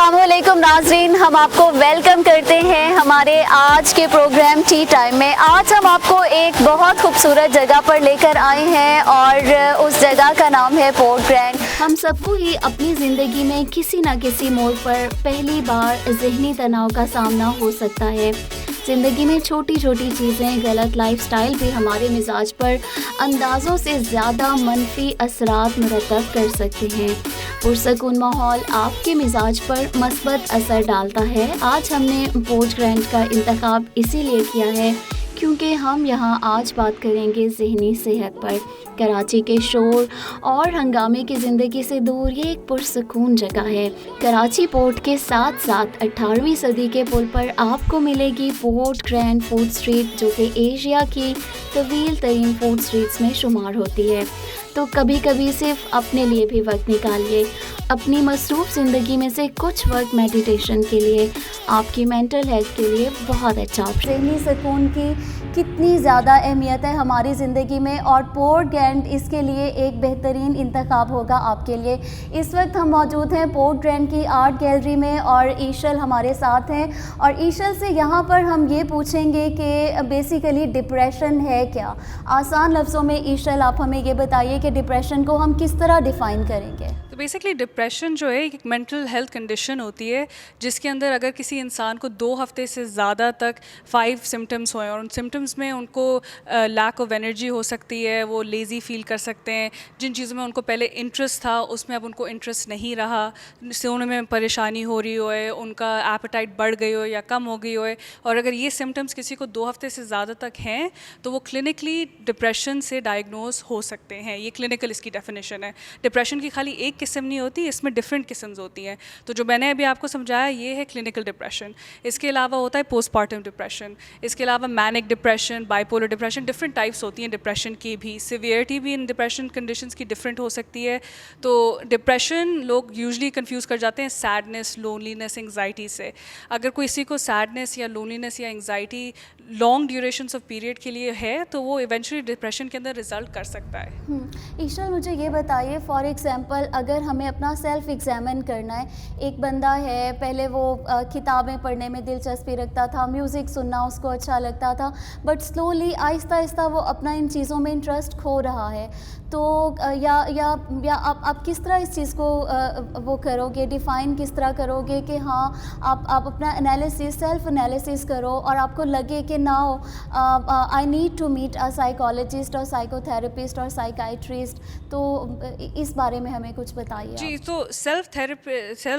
अस्सलामुअलैकुम नाज़रीन, हम आपको वेलकम करते हैं हमारे आज के प्रोग्राम टी टाइम में। आज हम आपको एक बहुत खूबसूरत जगह पर लेकर आए हैं और उस जगह का नाम है पोर्ट ग्रैंड। हम सबको ही अपनी ज़िंदगी में किसी न किसी मोड़ पर पहली बार ज़हनी तनाव का सामना हो सकता है। ज़िंदगी में छोटी छोटी चीज़ें, गलत लाइफस्टाइल भी हमारे मिजाज पर अंदाज़ों से ज़्यादा मनफी असरात मुरतब कर सकते हैं। पुरसकून माहौल आपके मिजाज पर मस्बत असर डालता है। आज हमने पोर्ट ग्रैंड का इंतखाब इसीलिए किया है क्योंकि हम यहाँ आज बात करेंगे ज़हनी सेहत पर। कराची के शोर और हंगामे की ज़िंदगी से दूर ये एक पुरसकून जगह है। कराची पोर्ट के साथ साथ 18वीं सदी के पुल पर आपको मिलेगी पोर्ट ग्रैंड फूड स्ट्रीट, जो कि एशिया की तवील तरीन फूड स्ट्रीट्स में शुमार होती है। तो कभी कभी सिर्फ अपने लिए भी वक्त निकालिए, अपनी मसरूफ़ ज़िंदगी में से कुछ वक्त मेडिटेशन के लिए, आपकी मेंटल हेल्थ के लिए बहुत अच्छा ऑप्शन। ज़हनी सुकून की कितनी ज़्यादा अहमियत है हमारी ज़िंदगी में और पोर्ट ग्रैंड इसके लिए एक बेहतरीन इंतखाब होगा आपके लिए। इस वक्त हम मौजूद हैं पोर्ट ग्रैंड की आर्ट गैलरी में और ईशल हमारे साथ हैं और ईशल से यहाँ पर हम ये पूछेंगे कि बेसिकली डिप्रेशन है क्या। आसान लफ्ज़ों में ईशल आप हमें ये बताइए कि डिप्रेशन को हम किस तरह डिफ़ाइन करेंगे। तो बेसिकली डिप्रेशन जो है एक मेंटल हेल्थ कंडीशन होती है जिसके अंदर अगर किसी इंसान को 2 हफ्ते से ज़्यादा तक 5 सिम्टम्स हों और उन सिम्टम्स में उनको लैक ऑफ एनर्जी हो सकती है, वो लेज़ी फील कर सकते हैं, जिन चीज़ों में उनको पहले इंटरेस्ट था उसमें अब उनको इंटरेस्ट नहीं रहा, सोने में परेशानी हो रही हो है, उनका एपेटाइट बढ़ गई हो या कम हो गई हो है, और अगर ये सिम्टम्स किसी को 2 हफ्ते से ज़्यादा तक हैं तो वो क्लिनिकली डिप्रेशन से डायग्नोज हो सकते हैं। ये क्लिनिकल इसकी डेफिनेशन है। डिप्रेशन की खाली एक किस्म नहीं होती, इसमें डिफरेंट किस्म्स होती हैं। तो जो मैंने अभी आपको समझाया ये है क्लिनिकल डिप्रेशन। इसके अलावा होता है पोस्टपार्टम डिप्रेशन, इसके अलावा manic depression, bipolar depression, different types होती हैं डिप्रेशन की भी। सिवियरिटी भी इन डिप्रेशन कंडीशंस की डिफरेंट हो सकती है। तो डिप्रेशन लोग यूजली कंफ्यूज कर जाते हैं सैडनेस, लोनलीनेस, एंग्जाइटी से। अगर कोई किसी को सैडनेस या लोनलीनेस या anxiety long duration of period के लिए है तो वो इवेंचुअली डिप्रेशन के अंदर रिजल्ट कर सकता है। ईशल मुझे ये बताइए, फॉर एग्जांपल अगर हमें अपना सेल्फ एग्जामिन करना है, एक बंदा है पहले वो किताबें पढ़ने में दिलचस्पी रखता था, म्यूज़िक सुनना उसको अच्छा लगता था, बट स्लोली आहिस्ता आहिस्ता वो अपना इन चीज़ों में इंटरेस्ट खो रहा है, तो या आप किस तरह इस चीज़ को वो करोगे, डिफ़ाइन किस तरह करोगे कि हाँ आप अपना एनालिसिस, सेल्फ एनालिसिस करो और आपको लगे कि now I need to meet a psychologist और साइकोथेरेपिस्ट और साइकाइट्रिस्ट। तो इस बारे में हमें कुछ बताइए जी। तो सेल्फ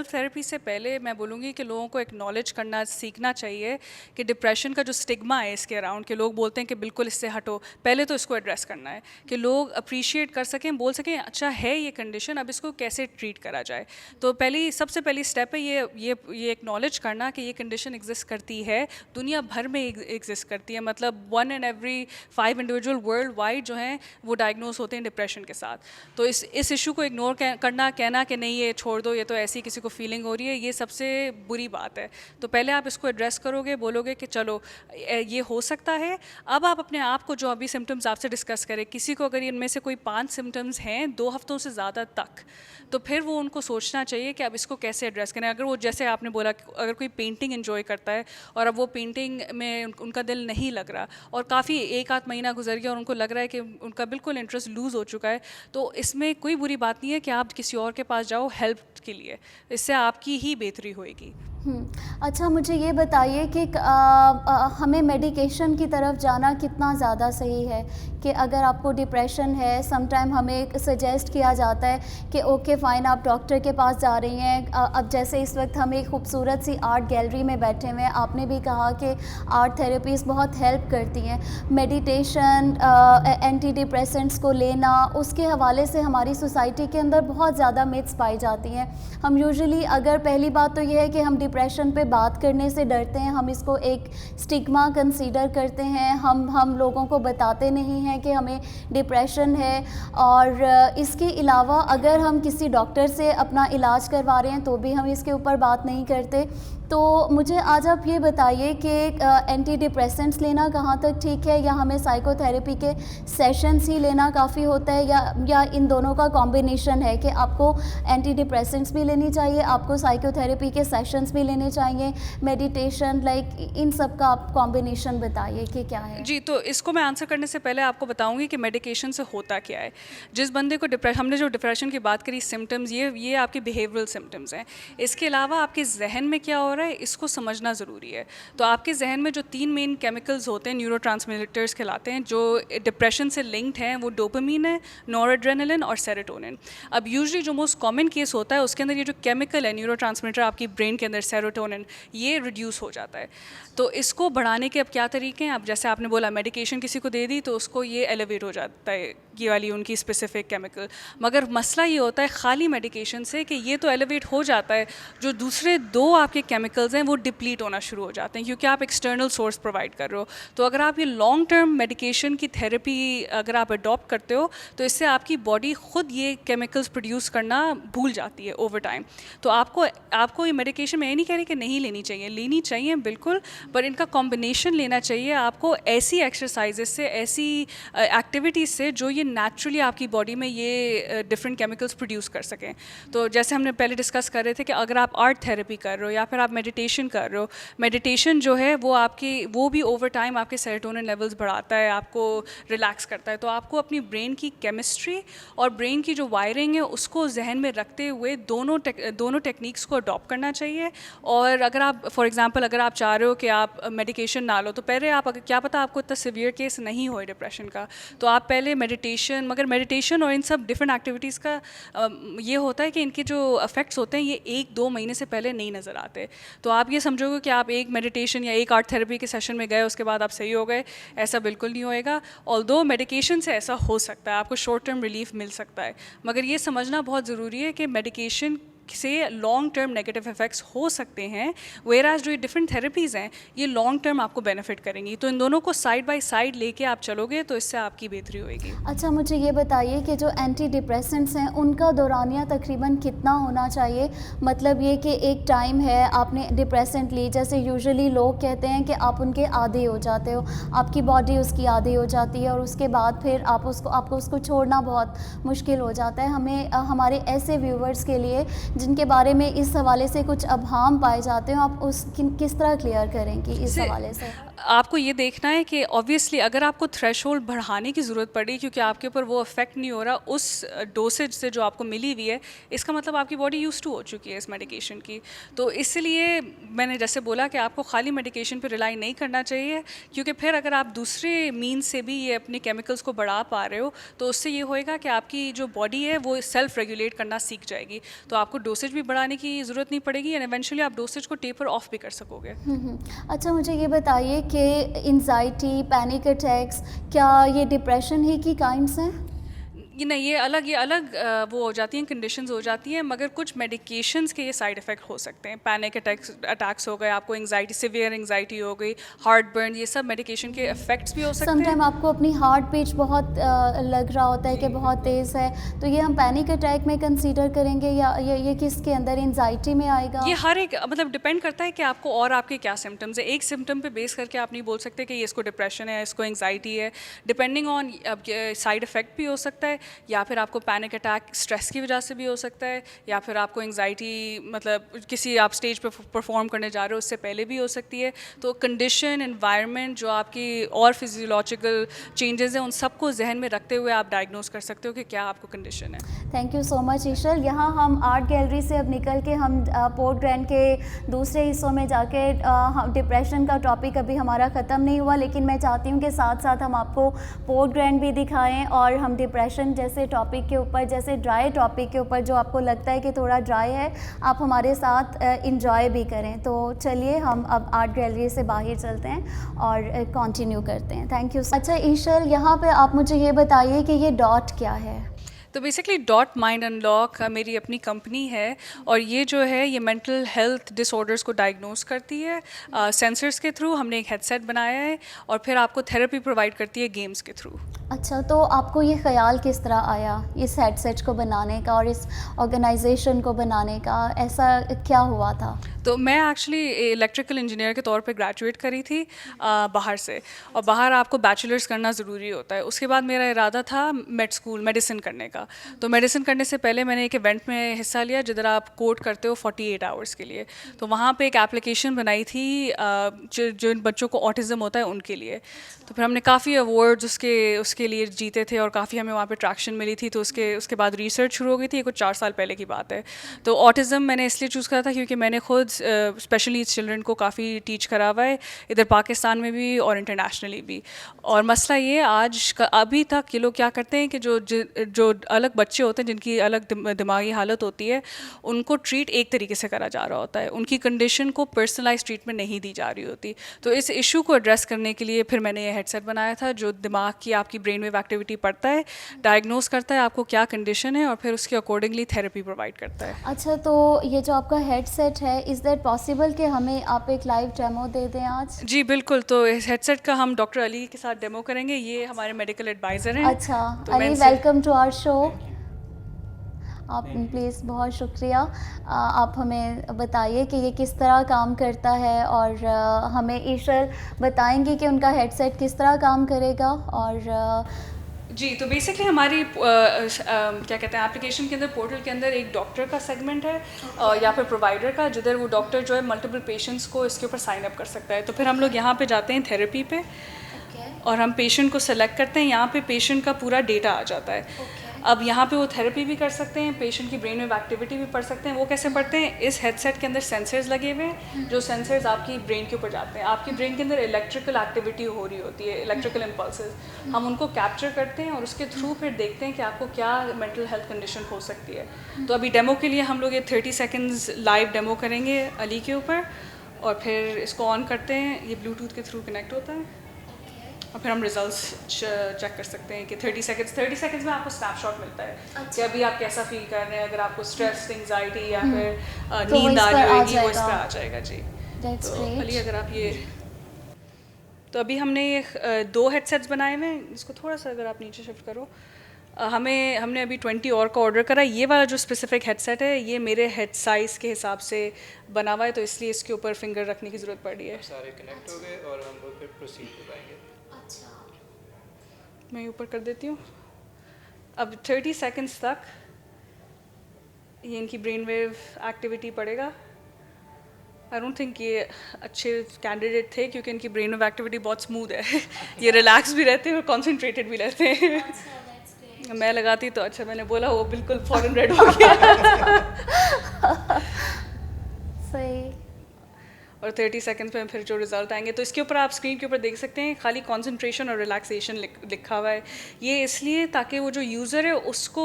थेरेपी से पहले मैं बोलूँगी कि लोगों को एक्नॉलेज करना सीखना चाहिए कि डिप्रेशन का जो स्टिग्मा है इसके अराउंड, कि लोग बोलते हैं कि बिल्कुल इससे हटो, पहले तो इसको एड्रेस करना है कि लोग अप्रिशिएट कर सकें, बोल सकें अच्छा है ये कंडीशन, अब इसको कैसे ट्रीट करा जाए। तो सबसे पहली स्टेप है ये एक्नॉलेज करना कि ये कंडीशन एग्जिस्ट करती है, दुनिया भर में एग्जिस्ट करती है। मतलब 1 in every 5 individual world wide जो हैं वो डायग्नोज होते हैं डिप्रेशन के साथ। तो इस इशू को इग्नोर करना, कहना कि नहीं ये छोड़ दो, ये तो ऐसी किसी को फीलिंग हो रही है, ये सबसे बुरी बात है। तो पहले आप इसको एड्रेस करोगे, बोलोगे कि चलो ये हो सकता है। अब आप अपने आप को जो अभी सिम्टम्स आपसे डिस्कस करें, किसी को अगर इनमें से कोई 5 सिम्टम्स हैं 2 हफ्तों से ज़्यादा तक, तो फिर वो उनको सोचना चाहिए कि अब इसको कैसे एड्रेस करें। अगर वो, जैसे आपने बोला, अगर कोई पेंटिंग एंजॉय करता है और अब वो पेंटिंग में उनका दिल नहीं लग रहा और काफ़ी 1-8 महीना गुजर गया और उनको लग रहा है कि उनका बिल्कुल इंटरेस्ट लूज़ हो चुका है, तो इसमें कोई बुरी बात नहीं है कि आप किसी और के पास जाओ हेल्प के लिए, इससे आपकी ही बेहतरी होएगी। अच्छा, मुझे ये बताइए कि हमें मेडिकेशन की तरफ जाना कितना ज़्यादा सही है कि अगर आपको डिप्रेशन है, समटाइम हमें सजेस्ट किया जाता है कि ओके फ़ाइन आप डॉक्टर के पास जा रही हैं। अब जैसे इस वक्त हम एक खूबसूरत सी आर्ट गैलरी में बैठे हुए हैं, आपने भी कहा कि आर्ट थेरेपीज़ बहुत हेल्प करती हैं। मेडिटेशन, एंटी डिप्रेसेंट्स को लेना, उसके हवाले से हमारी सोसाइटी के अंदर बहुत ज़्यादा मिथ्स पाई जाती हैं। हम यूजुअली, अगर पहली बात तो ये है कि हम डिप्रेशन पे बात करने से डरते हैं, हम इसको एक स्टिग्मा कंसीडर करते हैं, हम लोगों को बताते नहीं हैं कि हमें डिप्रेशन है। और इसके अलावा अगर हम किसी डॉक्टर से अपना इलाज करवा रहे हैं तो भी हम इसके ऊपर बात नहीं करते। तो मुझे आज आप ये बताइए कि एंटी डिप्रेसेंट्स लेना कहाँ तक ठीक है, या हमें साइकोथेरेपी के सेशंस ही लेना काफ़ी होता है, या इन दोनों का कॉम्बिनेशन है कि आपको एंटी डिप्रेसेंट्स भी लेनी चाहिए, आपको साइकोथेरेपी के सेशंस भी लेने चाहिए, मेडिटेशन, लाइक इन सब का आप कॉम्बिनेशन बताइए कि क्या है। जी, तो इसको मैं आंसर करने से पहले आपको बताऊंगी कि मेडिकेशन से होता क्या है। जिस बंदे को हमने जो डिप्रेशन की बात करी, सिम्टम्स, ये आपके बिहेवियरल सिम्टम्स हैं। इसके अलावा आपके जहन में क्या हो रहा है, इसको समझना ज़रूरी है। तो आपके जहन में जो 3 मेन केमिकल्स होते हैं, न्यूरोट्रांसमिटर्स कहलाते हैं, जो डिप्रेशन से लिंक्ड हैं, वो डोपामीन है, नॉरएड्रेनालिन और सेरोटोनिन। अब यूजुअली जो मोस्ट कॉमन केस होता है उसके अंदर ये जो केमिकल है, न्यूरोट्रांसमिटर आपकी ब्रेन के अंदर, सेरोटोनिन, ये रिड्यूस हो जाता है। तो इसको बढ़ाने के अब क्या तरीके हैं? अब जैसे आपने बोला मेडिकेशन किसी को दे दी तो उसको ये एलिवेट हो जाता है, ये वाली उनकी स्पेसिफिक केमिकल। मगर मसला ये होता है खाली मेडिकेशन से कि ये तो एलिवेट हो जाता है, जो दूसरे 2 आपके केमिकल्स हैं वो डिप्लीट होना शुरू हो जाते हैं, क्योंकि आप एक्सटर्नल सोर्स प्रोवाइड कर रहे हो। तो अगर आप ये लॉन्ग टर्म मेडिकेशन की थेरेपी अगर आप अडॉप्ट करते हो तो इससे आपकी बॉडी खुद ये केमिकल्स प्रोड्यूस करना भूल जाती है ओवर टाइम। तो आपको ये मेडिकेशन मैं ये नहीं कह रही कि नहीं लेनी चाहिए बिल्कुल, पर इनका कॉम्बिनेशन लेना चाहिए आपको ऐसी एक्सरसाइजेस से, ऐसी एक्टिविटीज़ से जो ये नेचुरली आपकी बॉडी में ये डिफरेंट केमिकल्स प्रोड्यूस कर सकें। तो जैसे हमने पहले डिस्कस कर रहे थे कि अगर आप आर्ट थेरेपी कर रहे हो या फिर आप मेडिटेशन कर रहे हो, मेडिटेशन जो है वो भी ओवर टाइम आपके सेरोटोनिन लेवल्स बढ़ाता है, आपको रिलैक्स करता है। तो आपको अपनी ब्रेन की केमिस्ट्री और ब्रेन की जो वायरिंग है उसको जहन में रखते हुए दोनों टेक्निक्स को अडॉप्ट करना चाहिए। और अगर आप फॉर एग्जांपल अगर आप चाह रहे हो कि आप मेडिकेशन ना लो, तो पहले आप अगर क्या पता आपको इतना सिवियर केस नहीं हो डिप्रेशन का, तो आप पहले मगर मेडिटेशन और इन सब डिफरेंट एक्टिविटीज़ का ये होता है कि इनके जो इफेक्ट्स होते हैं ये 1-2 महीने से पहले नहीं नज़र आते। तो आप ये समझोगे कि आप एक मेडिटेशन या एक आर्ट थेरेपी के सेशन में गए उसके बाद आप सही हो गए, ऐसा बिल्कुल नहीं होएगा। ऑल्दो मेडिकेशन से ऐसा हो सकता है, आपको शॉर्ट टर्म रिलीफ मिल सकता है, मगर ये समझना बहुत ज़रूरी है कि मेडिकेशन से लॉन्ग टर्म नेगेटिव इफेक्ट्स हो सकते हैं, वेयर एज जो ये डिफरेंट थेरेपीज़ हैं ये लॉन्ग टर्म आपको बेनिफिट करेंगी। तो इन दोनों को साइड बाय साइड लेके आप चलोगे तो इससे आपकी बेहतरी होएगी। अच्छा, मुझे ये बताइए कि जो एंटी डिप्रेसेंट्स हैं उनका दौरानिया तकरीबन कितना होना चाहिए? मतलब ये कि एक टाइम है आपने डिप्रेसेंट ली, जैसे यूजुअली लोग कहते हैं कि आप उनके आदी हो जाते हो, आपकी बॉडी उसकी आदी हो जाती है और उसके बाद फिर आपको उसको छोड़ना बहुत मुश्किल हो जाता है। हमें हमारे ऐसे व्यूवर्स के लिए जिनके बारे में इस हवाले से कुछ अबहाम पाए जाते हो, आप किस तरह क्लियर करेंगी इस हवाले से? आपको ये देखना है कि ऑब्वियसली अगर आपको थ्रेशोल्ड बढ़ाने की ज़रूरत पड़ी क्योंकि आपके ऊपर वो इफेक्ट नहीं हो रहा उस डोसेज से जो आपको मिली हुई है, इसका मतलब आपकी बॉडी यूज़ टू हो चुकी है इस मेडिकेशन की। तो इसलिए मैंने जैसे बोला कि आपको खाली मेडिकेशन पे रिलाई नहीं करना चाहिए, क्योंकि फिर अगर आप दूसरे मीन्स से भी ये अपने केमिकल्स को बढ़ा पा रहे हो तो उससे ये होएगा कि आपकी जो बॉडी है वो सेल्फ रेगुलेट करना सीख जाएगी। तो आपको डोसेज भी बढ़ाने की ज़रूरत नहीं पड़ेगी एंड इवेंचुअली आप डोसेज को टेपर ऑफ भी कर सकोगे। अच्छा, मुझे ये बताइए कि एंजाइटी, पैनिक अटैक्स, क्या ये डिप्रेशन ही की काइंड्स हैं? ये अलग वो हो जाती हैं, कंडीशंस हो जाती हैं, मगर कुछ मेडिकेशंस के ये साइड इफ़ेक्ट हो सकते हैं। पैनिक अटैक्स हो गए, आपको एंजाइटी, सिवियर एंजाइटी हो गई, हार्ट बर्न, ये सब मेडिकेशन के इफ़ेक्ट्स भी हो सकते हैं। समटाइम आपको अपनी हार्ट बीट बहुत लग रहा होता है कि बहुत तेज़ है, तो ये हम पैनिक अटैक में कंसीडर करेंगे या ये किसके अंदर, एंजाइटी में आएगा? ये हर एक मतलब डिपेंड करता है कि आपको और आपके क्या सिम्टम्स है। एक सिम्टम पे बेस करके आप नहीं बोल सकते कि ये इसको डिप्रेशन है, इसको एंजाइटी है। डिपेंडिंग ऑन साइड इफ़ेक्ट भी हो सकता है, या फिर आपको पैनिक अटैक स्ट्रेस की वजह से भी हो सकता है, या फिर आपको एंजाइटी मतलब किसी आप स्टेज पे परफॉर्म करने जा रहे हो उससे पहले भी हो सकती है। तो कंडीशन, एनवायरनमेंट, जो आपकी और फिजियोलॉजिकल चेंजेस हैं, उन सबको जहन में रखते हुए आप डायग्नोस कर सकते हो कि क्या आपको कंडीशन है। Thank you so much Ishal. यहाँ हम आर्ट गैलरी से अब निकल के हम पोर्ट ग्रैंड के दूसरे हिस्सों में जाके डिप्रेशन का टॉपिक अभी हमारा ख़त्म नहीं हुआ, लेकिन मैं चाहती हूँ कि साथ साथ हम आपको पोर्ट ग्रैंड भी दिखाएं और हम डिप्रेशन जैसे टॉपिक के ऊपर, जैसे ड्राई टॉपिक के ऊपर जो आपको लगता है कि थोड़ा ड्राई है, आप हमारे साथ इंजॉय भी करें। तो चलिए हम अब आर्ट गैलरी से बाहर चलते हैं और कंटिन्यू करते हैं। Thank you. अच्छा ईशल, यहाँ पे आप मुझे ये बताइए कि ये डॉट क्या है? तो बेसिकली डॉट माइंड अनलॉक मेरी अपनी कंपनी है और ये जो है ये मेंटल हेल्थ डिसऑर्डर्स को डायग्नोस करती है सेंसर्स के थ्रू। हमने एक हेडसेट बनाया है और फिर आपको थेरेपी प्रोवाइड करती है गेम्स के थ्रू। अच्छा, तो आपको ये ख़्याल किस तरह आया इस हेडसेट को बनाने का और इस ऑर्गेनाइजेशन को बनाने का? ऐसा क्या हुआ था? तो मैं एक्चुअली इलेक्ट्रिकल इंजीनियर के तौर पे ग्रेजुएट करी थी बाहर से, और बाहर आपको बैचलर्स करना ज़रूरी होता है। उसके बाद मेरा इरादा था मेडिसिन करने का। तो मेडिसिन करने से पहले मैंने एक इवेंट में हिस्सा लिया जिधर आप कोड करते हो 48 आवर्स के लिए। तो वहाँ पे एक एप्लीकेशन बनाई थी जिन बच्चों को ऑटिज़म होता है उनके लिए। तो फिर हमने काफ़ी अवार्ड्स उसके लिए जीते थे और काफ़ी हमें वहाँ पे ट्रैक्शन मिली थी। तो उसके बाद रिसर्च शुरू हो गई थी, ये कुछ 4 साल पहले की बात है। तो ऑटिज़म मैंने इसलिए चूज़ करा था क्योंकि मैंने खुद स्पेशली चिल्ड्रन को काफ़ी टीच करा हुआ है, इधर पाकिस्तान में भी और इंटरनेशनली भी। और मसला ये अभी तक ये लोग क्या करते हैं कि जो अलग बच्चे होते हैं जिनकी अलग दिमागी हालत होती है, उनको ट्रीट एक तरीके से करा जा रहा होता है, उनकी कंडीशन को पर्सनलाइज ट्रीटमेंट नहीं दी जा रही होती। तो इस इशू को एड्रेस करने के लिए फिर मैंने ये हेडसेट बनाया था जो दिमाग की आपकी ब्रेन वेव एक्टिविटी पढ़ता है, डायग्नोस करता है आपको क्या कंडीशन है और फिर उसके अकॉर्डिंगली थेरेपी प्रोवाइड करता है। अच्छा, तो ये जो आपका हेडसेट है, इज़ दैट पॉसिबल कि हमें आप एक लाइव डेमो दे दें आज? जी बिल्कुल, तो इस हेडसेट का हम डॉक्टर अली के साथ डेमो करेंगे। ये हमारे मेडिकल एडवाइज़र हैं। अच्छा, तो अली मैं इनसे- वेलकम टू आवर शो। आप प्लीज़, बहुत शुक्रिया। आप हमें बताइए कि ये किस तरह काम करता है और हमें ईशर बताएंगे कि उनका हेडसेट किस तरह काम करेगा। और जी, तो बेसिकली हमारी क्या कहते हैं एप्लीकेशन के अंदर, पोर्टल के अंदर एक डॉक्टर का सेगमेंट है या फिर प्रोवाइडर का, जिधर वो डॉक्टर जो है मल्टीपल पेशेंट्स को इसके ऊपर साइन अप कर सकता है। तो फिर हम लोग यहाँ पे जाते हैं थेरेपी पे और हम पेशेंट को सेलेक्ट करते हैं। यहाँ पे पेशेंट का पूरा डेटा आ जाता है। अब यहाँ पे वो थेरेपी भी कर सकते हैं, पेशेंट की ब्रेन वेव एक्टिविटी भी पढ़ सकते हैं। वो कैसे पढ़ते हैं? इस हेडसेट के अंदर सेंसर्स लगे हुए हैं, जो सेंसर्स आपकी ब्रेन के ऊपर जाते हैं। आपकी ब्रेन के अंदर इलेक्ट्रिकल एक्टिविटी हो रही होती है, इलेक्ट्रिकल इम्पल्सेस, हम उनको कैप्चर करते हैं और उसके थ्रू फिर देखते हैं कि आपको क्या मेंटल हेल्थ कंडीशन हो सकती है। तो अभी डेमो के लिए हम लोग ये 30 सेकेंड्स लाइव डेमो करेंगे अली के ऊपर, और फिर इसको ऑन करते हैं, ये ब्लूटूथ के थ्रू कनेक्ट होता है और फिर हम रिजल्ट्स चेक कर सकते हैं कि 30 सेकंड्स में आपको स्नैपशॉट मिलता है कि अभी आप कैसा फील कर रहे हैं। अगर आपको स्ट्रेस, एंजाइटी या फिर तो वो नींद इस आ पर रही आ होगी, वो इस जाएगा। पर आ जाएगा। जी, दैट्स तो ग्रेट। अली अगर आप ये, तो अभी हमने ये 2 हेडसेट्स बनाए हुए हैं। इसको थोड़ा सा अगर आप नीचे शिफ्ट करो, हमने अभी 20 और का ऑर्डर करा। ये वाला जो स्पेसिफिक हेडसेट है ये मेरे हेड साइज़ के हिसाब से बना हुआ है, तो इसलिए इसके ऊपर फिंगर रखने की ज़रूरत पड़ रही है। सारे कनेक्ट हो गए और हम लोग फिर प्रोसीड हो पाएंगे। मैं ऊपर कर देती हूँ। अब 30 सेकंड्स तक ये इनकी ब्रेन वेव एक्टिविटी पड़ेगा। आई डोंट थिंक ये अच्छे कैंडिडेट थे क्योंकि इनकी ब्रेन वेव एक्टिविटी बहुत स्मूथ है। ये रिलैक्स भी रहते हैं और कॉन्सेंट्रेटेड भी रहते हैं। मैं लगाती तो अच्छा, मैंने बोला वो बिल्कुल फॉरन रेड हो गया। सही। और 30 सेकंड्स में फिर जो रिजल्ट आएंगे, तो इसके ऊपर आप स्क्रीन के ऊपर देख सकते हैं खाली कंसंट्रेशन और रिलैक्सेशन लिखा हुआ है। ये इसलिए ताकि वो जो यूज़र है उसको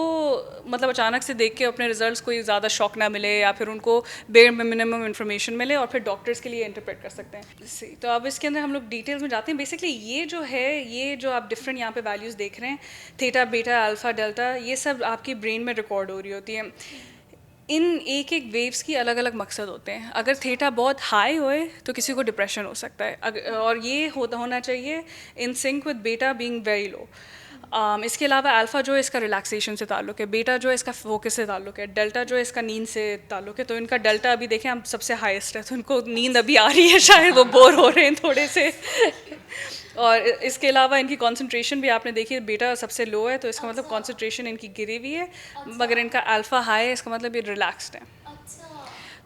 मतलब अचानक से देख के अपने रिजल्ट्स कोई ज़्यादा शॉक ना मिले या फिर उनको बेयर मिनिमम इन्फॉर्मेशन मिले और फिर डॉक्टर्स के लिए इंटरप्रेट कर सकते हैं। तो अब इसके अंदर हम लोग डिटेल्स में जाते हैं। बेसिकली ये जो है, ये जो आप डिफरेंट यहाँ पे वैल्यूज़ देख रहे हैं, थीटा, बीटा, अल्फ़ा, डेल्टा, ये सब आपकी ब्रेन में रिकॉर्ड हो रही होती है। इन एक एक वेव्स की अलग अलग मकसद होते हैं। अगर थीटा बहुत हाई होए तो किसी को डिप्रेशन हो सकता है, और ये होना चाहिए in sync with beta being very low. इसके अलावा अल्फ़ा जो है इसका रिलैक्सेशन से ताल्लुक़ है, बीटा जो है इसका फोकस से ताल्लुक़ है, डेल्टा जो है इसका नींद से ताल्लुक़ है। तो इनका डेल्टा अभी देखें हम सबसे हाईएस्ट है, तो इनको नींद अभी आ रही है, शायद वो बोर हो रहे हैं थोड़े से। और इसके अलावा इनकी कंसंट्रेशन भी आपने देखी, बीटा सबसे लो है तो इसका मतलब कंसंट्रेशन इनकी गिरी हुई है, मगर इनका अल्फ़ा हाई है, इसका मतलब ये रिलैक्स्ड है।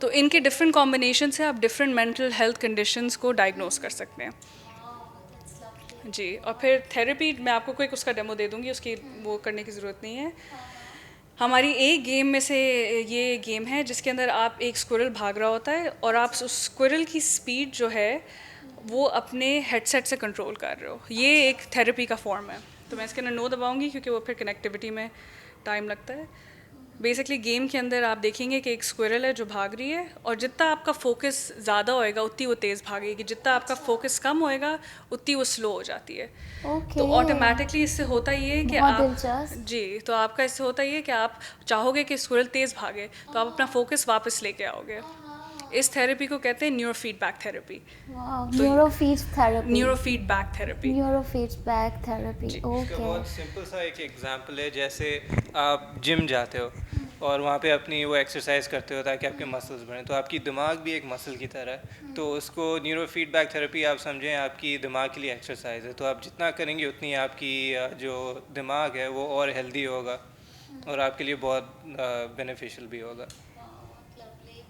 तो इनके डिफरेंट कॉम्बिनेशन से आप डिफरेंट मेंटल हेल्थ कंडीशंस को डायग्नोस कर सकते हैं। जी, और फिर थेरेपी मैं आपको कोई उसका डेमो दे दूँगी, उसकी वो करने की ज़रूरत नहीं है। हमारी एक गेम में से ये गेम है जिसके अंदर आप एक स्क्विरल भाग रहा होता है और आप उस स्क्विरल की स्पीड जो है वो अपने हेडसेट से कंट्रोल कर रहे हो। ये एक थेरेपी का फॉर्म है। तो मैं इसके अंदर नो दबाऊंगी क्योंकि वो फिर कनेक्टिविटी में टाइम लगता है। बेसिकली गेम के अंदर आप देखेंगे कि एक स्क्विरल है जो भाग रही है, और जितना आपका फोकस ज़्यादा होएगा उतनी वो तेज़ भागेगी, जितना आपका फोकस कम होएगा उतनी वो स्लो हो जाती है। ओके। तो ऑटोमेटिकली इससे होता ये है कि बहुत आप दिलचस्प। जी, तो आपका इससे होता ये है कि आप चाहोगे कि स्क्विरल तेज़ भागे तो आप अपना फोकस वापस लेके आओगे। इस थेरेपी को कहते हैं neuro feedback therapy. Neurofeedback therapy. इसका ओके। बहुत सिंपल सा एक एग्जांपल है, जैसे आप जिम जाते हो और वहाँ पे अपनी वो एक्सरसाइज करते हो ताकि आपके मसल्स बढ़ें, तो आपकी दिमाग भी एक मसल की तरह है। तो उसको न्यूरो फीडबैक थेरेपी आप समझें आपकी दिमाग के लिए एक्सरसाइज है। तो आप जितना करेंगे उतनी आपकी जो दिमाग है वो और हेल्दी होगा और आपके लिए बहुत बेनिफिशियल भी होगा।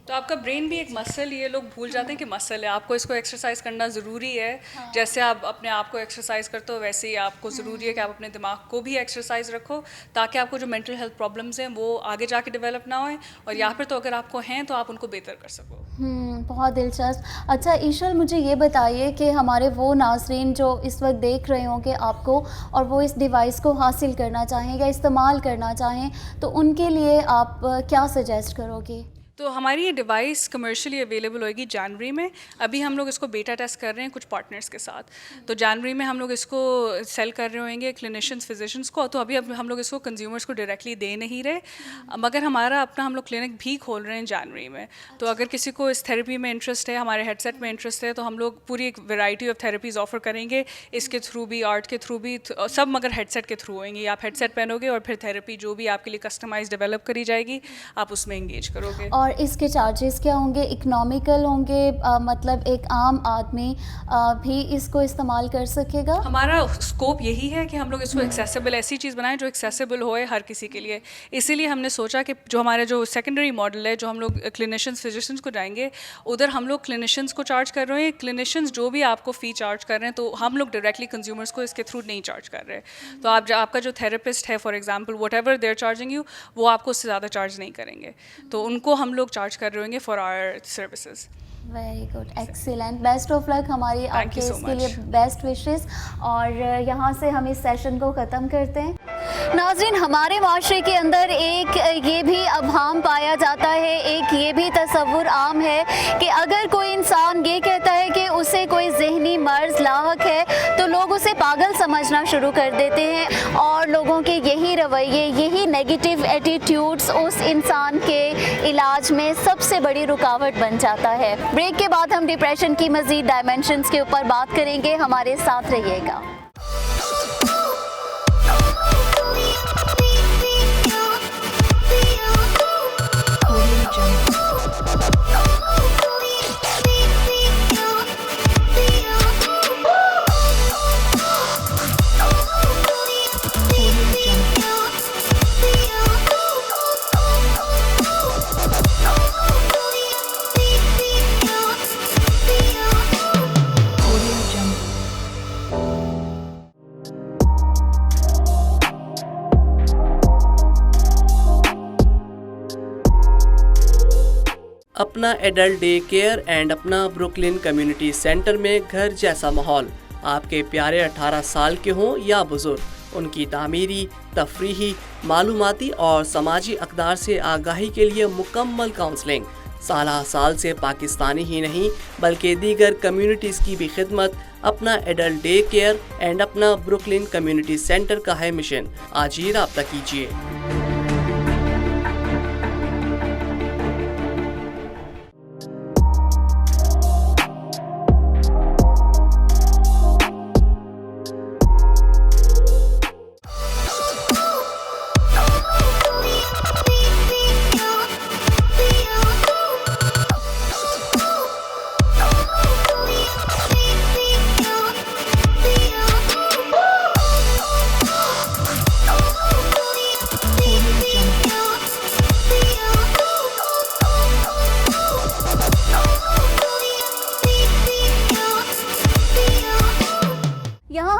तो आपका ब्रेन भी एक मसल, ये लोग भूल जाते हैं कि मसल है, आपको इसको एक्सरसाइज करना ज़रूरी है। जैसे आप अपने आप को एक्सरसाइज करते हो वैसे ही आपको ज़रूरी है कि आप अपने दिमाग को भी एक्सरसाइज रखो, ताकि आपको जो मेंटल हेल्थ प्रॉब्लम्स हैं वो आगे जाके डेवलप ना होएं, और या फिर तो अगर आपको हैं तो आप उनको बेहतर कर सको। बहुत दिलचस्प। अच्छा ईशल, मुझे ये बताइए कि हमारे वो नाज़रीन जो इस वक्त देख रहे होंगे आपको और वो इस डिवाइस को हासिल करना चाहें या इस्तेमाल करना चाहें, तो उनके लिए आप क्या सजेस्ट करोगे? तो हमारी ये डिवाइस कमर्शियली अवेलेबल होएगी जनवरी में। अभी हम लोग इसको बेटा टेस्ट कर रहे हैं कुछ पार्टनर्स के साथ, तो जनवरी में हम लोग इसको सेल कर रहे होंगे क्लिनिशियंस फिजिशियंस को। तो अभी हम लोग इसको कंज्यूमर्स को डायरेक्टली दे नहीं रहे, मगर हमारा अपना हम लोग क्लिनिक भी खोल रहे हैं जनवरी में। तो अगर किसी को इस थेरेपी में इंटरेस्ट है, हमारे हेडसेट में इंटरेस्ट है, तो हम लोग पूरी एक वैरायटी ऑफ थेरेपीज़ ऑफर करेंगे, इसके थ्रू भी, आर्ट के थ्रू भी, सब मगर हेडसेट के थ्रू होंगे। आप हेडसेट पहनोगे और फिर थेरेपी जो भी आपके लिए कस्टमाइज डेवलप करी जाएगी आप उसमें इंगेज करोगे। और इसके चार्जेस क्या होंगे? इकोनॉमिकल होंगे? मतलब एक आम आदमी भी इसको इस्तेमाल कर सकेगा? हमारा स्कोप यही है कि हम लोग इसको एक्सेसिबल, ऐसी चीज़ बनाएं जो एक्सेसिबल होए हर किसी के लिए। इसीलिए हमने सोचा कि जो हमारे जो सेकेंडरी मॉडल है, जो हम लोग क्लिनिशियंस फिजिशियंस को जाएंगे, उधर हम लोग क्लिनिशियंस को चार्ज कर रहे हैं। क्लिनिशियंस जो भी आपको फ़ी चार्ज कर रहे हैं, तो हम लोग डायरेक्टली कंज्यूमर्स को इसके थ्रू नहीं चार्ज कर रहे। तो आपका जो थेरेपिस्ट है for example, whatever they're charging you, वो आपको उससे ज़्यादा चार्ज नहीं करेंगे, तो उनको हम लोग चार्ज कर रहे होंगे for our services. Very good, excellent, best of luck. हमारी आपके you so इसके लिए much. Best wishes. और यहाँ से हम इस सेशन को ख़त्म करते हैं। नाज़रीन, हमारे माशरे के अंदर एक ये भी अभाम पाया जाता है, एक ये भी तसव्वुर आम है कि अगर कोई इंसान ये कहता है कि उसे कोई ज़हनी मर्ज़ लाहक है, तो लोग उसे पागल समझना शुरू कर देते हैं, और लोगों के यही रवैये, यही नेगेटिव एटीट्यूड्स उस इंसान के इलाज में सबसे बड़ी रुकावट बन जाता है। ब्रेक के बाद हम डिप्रेशन की मज़ीद डायमेंशंस के ऊपर बात करेंगे, हमारे साथ रहिएगा। अपना एडल्ट डे केयर एंड अपना ब्रुकलिन कम्युनिटी सेंटर में घर जैसा माहौल। आपके प्यारे 18 साल के हों या बुजुर्ग, उनकी तामीरी, तफरीही, मालूमाती और समाजी अक़दार से आगाही के लिए मुकम्मल काउंसलिंग। साल से पाकिस्तानी ही नहीं बल्कि दीगर कम्युनिटीज़ की भी खिदमत अपना एडल्ट डे केयर एंड अपना ब्रुकलिन कम्युनिटी सेंटर का है मिशन। आज ही रब्ता कीजिए।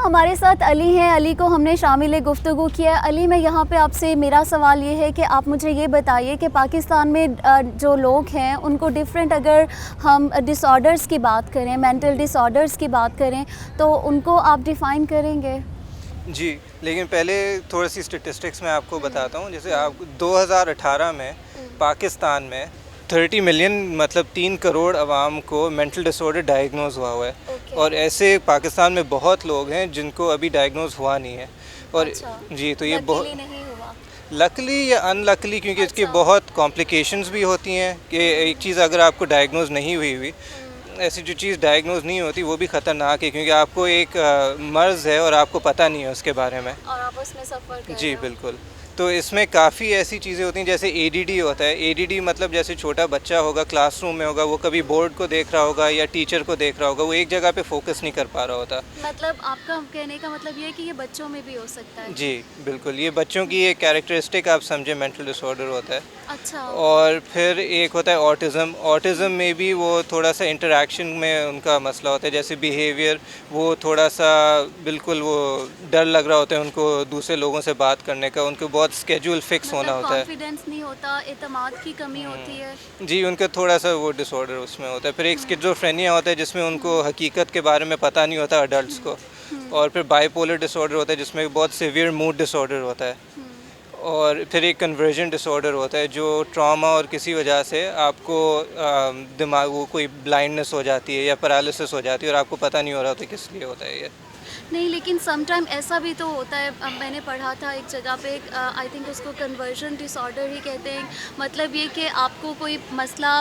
हमारे साथ अली हैं। अली को हमने शामिल गुफ्तगू किया। अली, मैं यहाँ पे आपसे, मेरा सवाल ये है कि आप मुझे ये बताइए कि पाकिस्तान में जो लोग हैं उनको डिफरेंट, अगर हम डिसऑर्डर्स की बात करें, मेंटल डिसऑर्डर्स की बात करें, तो उनको आप डिफ़ाइन करेंगे? जी, लेकिन पहले थोड़ी सी स्टेटिस्टिक्स मैं आपको बताता हूँ। जैसे आप 2018 में पाकिस्तान में 30 मिलियन, मतलब 3 करोड़ अवाम को मेंटल डिसऑर्डर डायग्नोज हुआ है। और ऐसे पाकिस्तान में बहुत लोग हैं जिनको अभी डायग्नोज हुआ नहीं है। और जी, तो ये बहुत, लकली या अनलकली, क्योंकि इसकी बहुत कॉम्प्लिकेशंस भी होती हैं कि एक चीज़ अगर आपको डायग्नोज नहीं हुई ऐसी जो चीज़ डायग्नोज नहीं होती वो भी ख़तरनाक है, क्योंकि आपको एक मर्ज़ है और आपको पता नहीं है उसके बारे में। और आप उसमें सफ़र कर जी रहे हो। बिल्कुल। तो इसमें काफ़ी ऐसी चीज़ें होती हैं, जैसे एडीडी होता है। एडीडी मतलब जैसे छोटा बच्चा होगा, क्लासरूम में होगा, वो कभी बोर्ड को देख रहा होगा या टीचर को देख रहा होगा, वो एक जगह पे फोकस नहीं कर पा रहा होता। मतलब आपका कहने का मतलब ये है कि ये बच्चों में भी हो सकता है। जी बिल्कुल, ये बच्चों की एक कैरेक्टरिस्टिक आप समझे मेंटल डिसऑर्डर होता है। अच्छा। और फिर एक होता है ऑटिज़म। ऑटिज़म में भी वो थोड़ा सा इंटरेक्शन में उनका मसला होता है, जैसे बिहेवियर, वो थोड़ा सा बिल्कुल वो डर लग रहा होता है उनको दूसरे लोगों से बात करने का, उनको बहुत स्केड्यूल फिक्स होना मतलब होता है। कॉन्फिडेंस नहीं होता, एतमाद की कमी होती है। जी, उनका थोड़ा सा वो डिसऑर्डर उसमें होता है। फिर एक स्किज़ोफ्रेनिया होता है जिसमें उनको हकीकत के बारे में पता नहीं होता अडल्ट्स को। और फिर बाइपोलर डिसऑर्डर होता है जिसमें बहुत सीवियर मूड डिसऑर्डर होता है। और फिर एक कन्वर्जन डिसऑर्डर होता है जो ट्रॉमा और किसी वजह से आपको दिमाग वो कोई ब्लाइंडनेस हो जाती है या पैरालिसिस हो जाती है और आपको पता नहीं हो रहा होता किस लिए होता है ये। नहीं, लेकिन सम टाइम ऐसा भी तो होता है। मैंने पढ़ा था एक जगह पे, आई थिंक उसको कन्वर्जन डिसऑर्डर ही कहते हैं। मतलब ये कि आपको कोई मसला,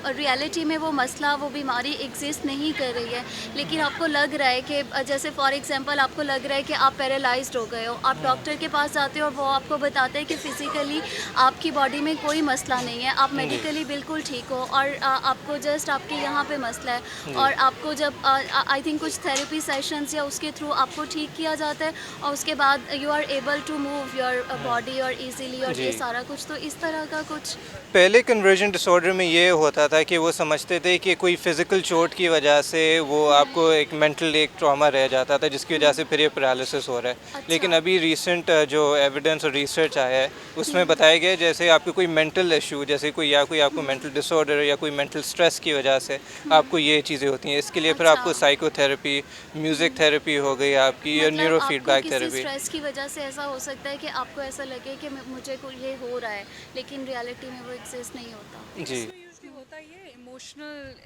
रियलिटी में वो मसला, वो बीमारी एग्जिस्ट नहीं कर रही है, लेकिन आपको लग रहा है कि जैसे फॉर एग्जांपल आपको लग रहा है कि आप पैरालाइज्ड हो गए हो। आप डॉक्टर के पास जाते हो और वो आपको बताते हैं कि फ़िज़िकली आपकी बॉडी में कोई मसला नहीं है, आप मेडिकली बिल्कुल ठीक हो, और आपको जस्ट आपके यहाँ पे मसला है। और आपको जब आई थिंक कुछ थेरेपी सेशंस या उसके थ्रू आपको ठीक किया जाता है, और उसके बाद you are able to move your body और इजीली, और ये सारा कुछ। तो इस तरह का कुछ पहले कन्वर्जन डिसऑर्डर में ये होता था कि वो समझते थे कि कोई फिज़िकल चोट की वजह से वो आपको एक मेंटल एक ट्रॉमा रह जाता था जिसकी वजह से फिर ये पैरालिसिस हो रहा है। अच्छा। लेकिन अभी रिसेंट जो एविडेंस और रिसर्च आया है उसमें बताया गया है जैसे आपको कोई मेंटल इशू, जैसे कोई आपको मेंटल डिसऑर्डर या कोई मेंटल स्ट्रेस की वजह से आपको ये चीज़ें होती हैं, इसके लिए फिर आपको अच्छा। साइकोथेरेपी, म्यूज़िक थेरेपी हो गई आपकी, या मतलब न्यूरो आपको फीडबैक किसी थेरेपी। स्ट्रेस की वजह से ऐसा हो सकता है कि आपको ऐसा लगे कि मुझे को ये हो रहा है, लेकिन रियलिटी में वो एग्जिस्ट नहीं होता। जी यूजुअली होता है ये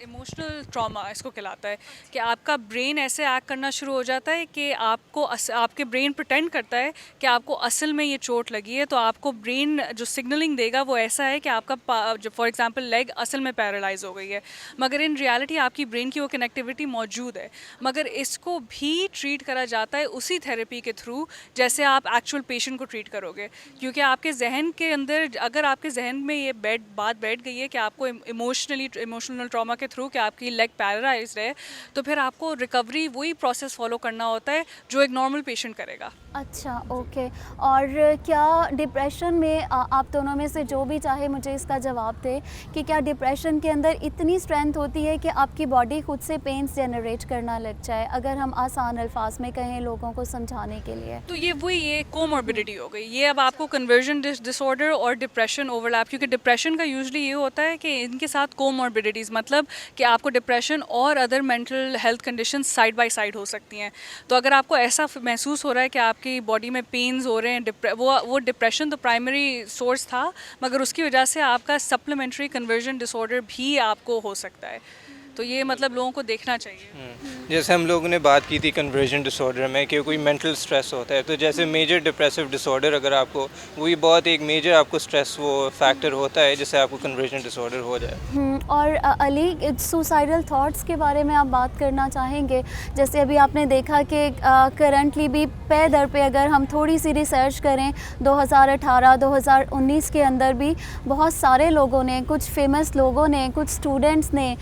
इमोशनल ट्रॉमा इसको कहलाता है, कि आपका ब्रेन ऐसे एक्ट करना शुरू हो जाता है कि आपके ब्रेन प्रिटेंड करता है कि आपको असल में ये चोट लगी है, तो आपको ब्रेन जो सिग्नलिंग देगा वो ऐसा है कि आपका जो फॉर एग्जांपल लेग असल में पैरालाइज हो गई है, मगर इन रियलिटी आपकी ब्रेन की वो कनेक्टिविटी मौजूद है। मगर इसको भी ट्रीट करा जाता है उसी थेरेपी के थ्रू जैसे आप एक्चुअल पेशेंट को ट्रीट करोगे, क्योंकि आपके जहन के अंदर अगर आपके जहन में ये बात बैठ गई है कि आपको इमोशनल ट्रॉमा के थ्रू कि आपकी लेग पैरालाइज्ड है, तो फिर आपको रिकवरी वही प्रोसेस फॉलो करना होता है जो एक नॉर्मल पेशेंट करेगा। अच्छा, ओके। और क्या डिप्रेशन में आप दोनों में से जो भी चाहे मुझे इसका जवाब दे कि क्या डिप्रेशन के अंदर इतनी स्ट्रेंथ होती है कि आपकी बॉडी खुद से पेन्स जनरेट करना लग जाए, अगर हम आसान अल्फाज में कहें लोगों को समझाने के लिए? तो ये कोमॉर्बिडिटी हो गई। ये अब आपको कन्वर्जन डिसऑर्डर और डिप्रेशन ओवरलैप, क्योंकि डिप्रेशन का यूजुअली ये होता है कि इनके साथ कोमॉर्बिडिटीज़, मतलब कि आपको डिप्रेशन और other mental health condition side by side हो सकती हैं। तो अगर आपको ऐसा महसूस हो रहा है कि आपकी बॉडी में पेन्स हो रहे हैं, वो डिप्रेशन तो प्राइमरी सोर्स था, मगर उसकी वजह से आपका सप्लीमेंट्री कन्वर्जन डिसऑर्डर भी आपको हो सकता है। तो ये मतलब लोगों को देखना चाहिए। जैसे हम लोगों ने बात की थी कन्वर्जन डिसऑर्डर में कि कोई मेंटल स्ट्रेस होता है, तो जैसे मेजर डिप्रेसिव डिसऑर्डर अगर आपको, वही बहुत एक मेजर आपको स्ट्रेस वो फैक्टर होता है जिससे आपको कन्वर्जन डिसऑर्डर हो जाए। और अली, सुसाइडल थॉट्स के बारे में आप बात करना चाहेंगे? जैसे अभी आपने देखा कि करंटली भी पे दर पे अगर हम थोड़ी सी रिसर्च करें, 2018-2019 के अंदर भी बहुत सारे लोगों ने, कुछ फेमस लोगों ने, कुछ स्टूडेंट्स ने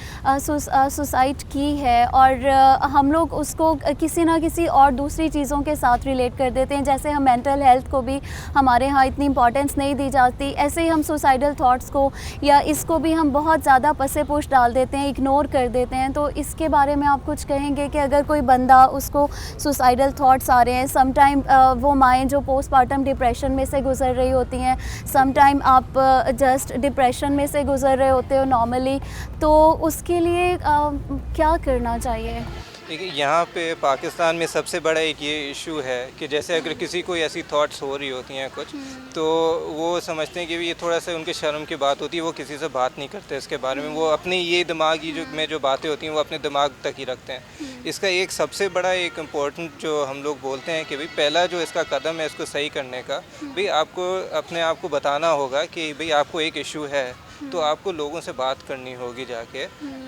सुसाइड की है, और हम लोग उसको किसी ना किसी और दूसरी चीज़ों के साथ रिलेट कर देते हैं। जैसे हम मेंटल हेल्थ को भी हमारे यहाँ इतनी इंपॉर्टेंस नहीं दी जाती, ऐसे ही हम सुसाइडल थॉट्स को या इसको भी हम बहुत ज़्यादा पसे पुश डाल देते हैं, इग्नोर कर देते हैं। तो इसके बारे में आप कुछ कहेंगे कि अगर कोई बंदा, उसको सुसाइडल थॉट्स आ रहे हैं, सम टाइम वो माएँ जो पोस्टमार्टम डिप्रेशन में से गुज़र रही होती हैं, सम टाइम आप जस्ट डिप्रेशन में से गुज़र रहे होते हो नॉर्मली, तो उसके लिए क्या करना चाहिए? देखिए यहाँ पे पाकिस्तान में सबसे बड़ा एक ये इशू है कि जैसे अगर किसी को ऐसी थॉट्स हो रही होती हैं कुछ, तो वो समझते हैं कि ये थोड़ा सा उनके शर्म की बात होती है, वो किसी से बात नहीं करते इसके बारे में, वो अपनी ये दिमागी जो बातें होती हैं वो अपने दिमाग तक ही रखते हैं। इसका एक सबसे बड़ा एक इम्पोर्टेंट जो हम लोग बोलते हैं कि भाई पहला जो इसका कदम है इसको सही करने का, भाई आपको अपने आप को बताना होगा कि भाई आपको एक इशू है, तो आपको लोगों से बात करनी होगी जाके,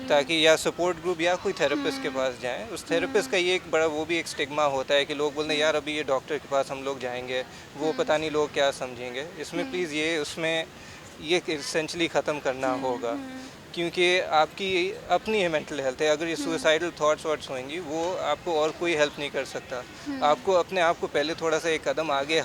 ताकि या सपोर्ट ग्रुप या कोई थेरेपिस्ट के पास जाएं। उस थेरेपिस्ट का ये एक बड़ा वो भी एक स्टिग्मा होता है कि लोग बोलते हैं यार अभी ये डॉक्टर के पास हम लोग जाएंगे, वो पता नहीं लोग क्या समझेंगे। इसमें प्लीज़ ये एसेंशली ख़त्म करना होगा, क्योंकि आपकी अपनी है मेंटल हेल्थ है। अगर ये सुसाइडल थॉट्स होंगी वो आपको और कोई हेल्प नहीं कर सकता। आपको अपने आप को पहले थोड़ा सा एक कदम आगे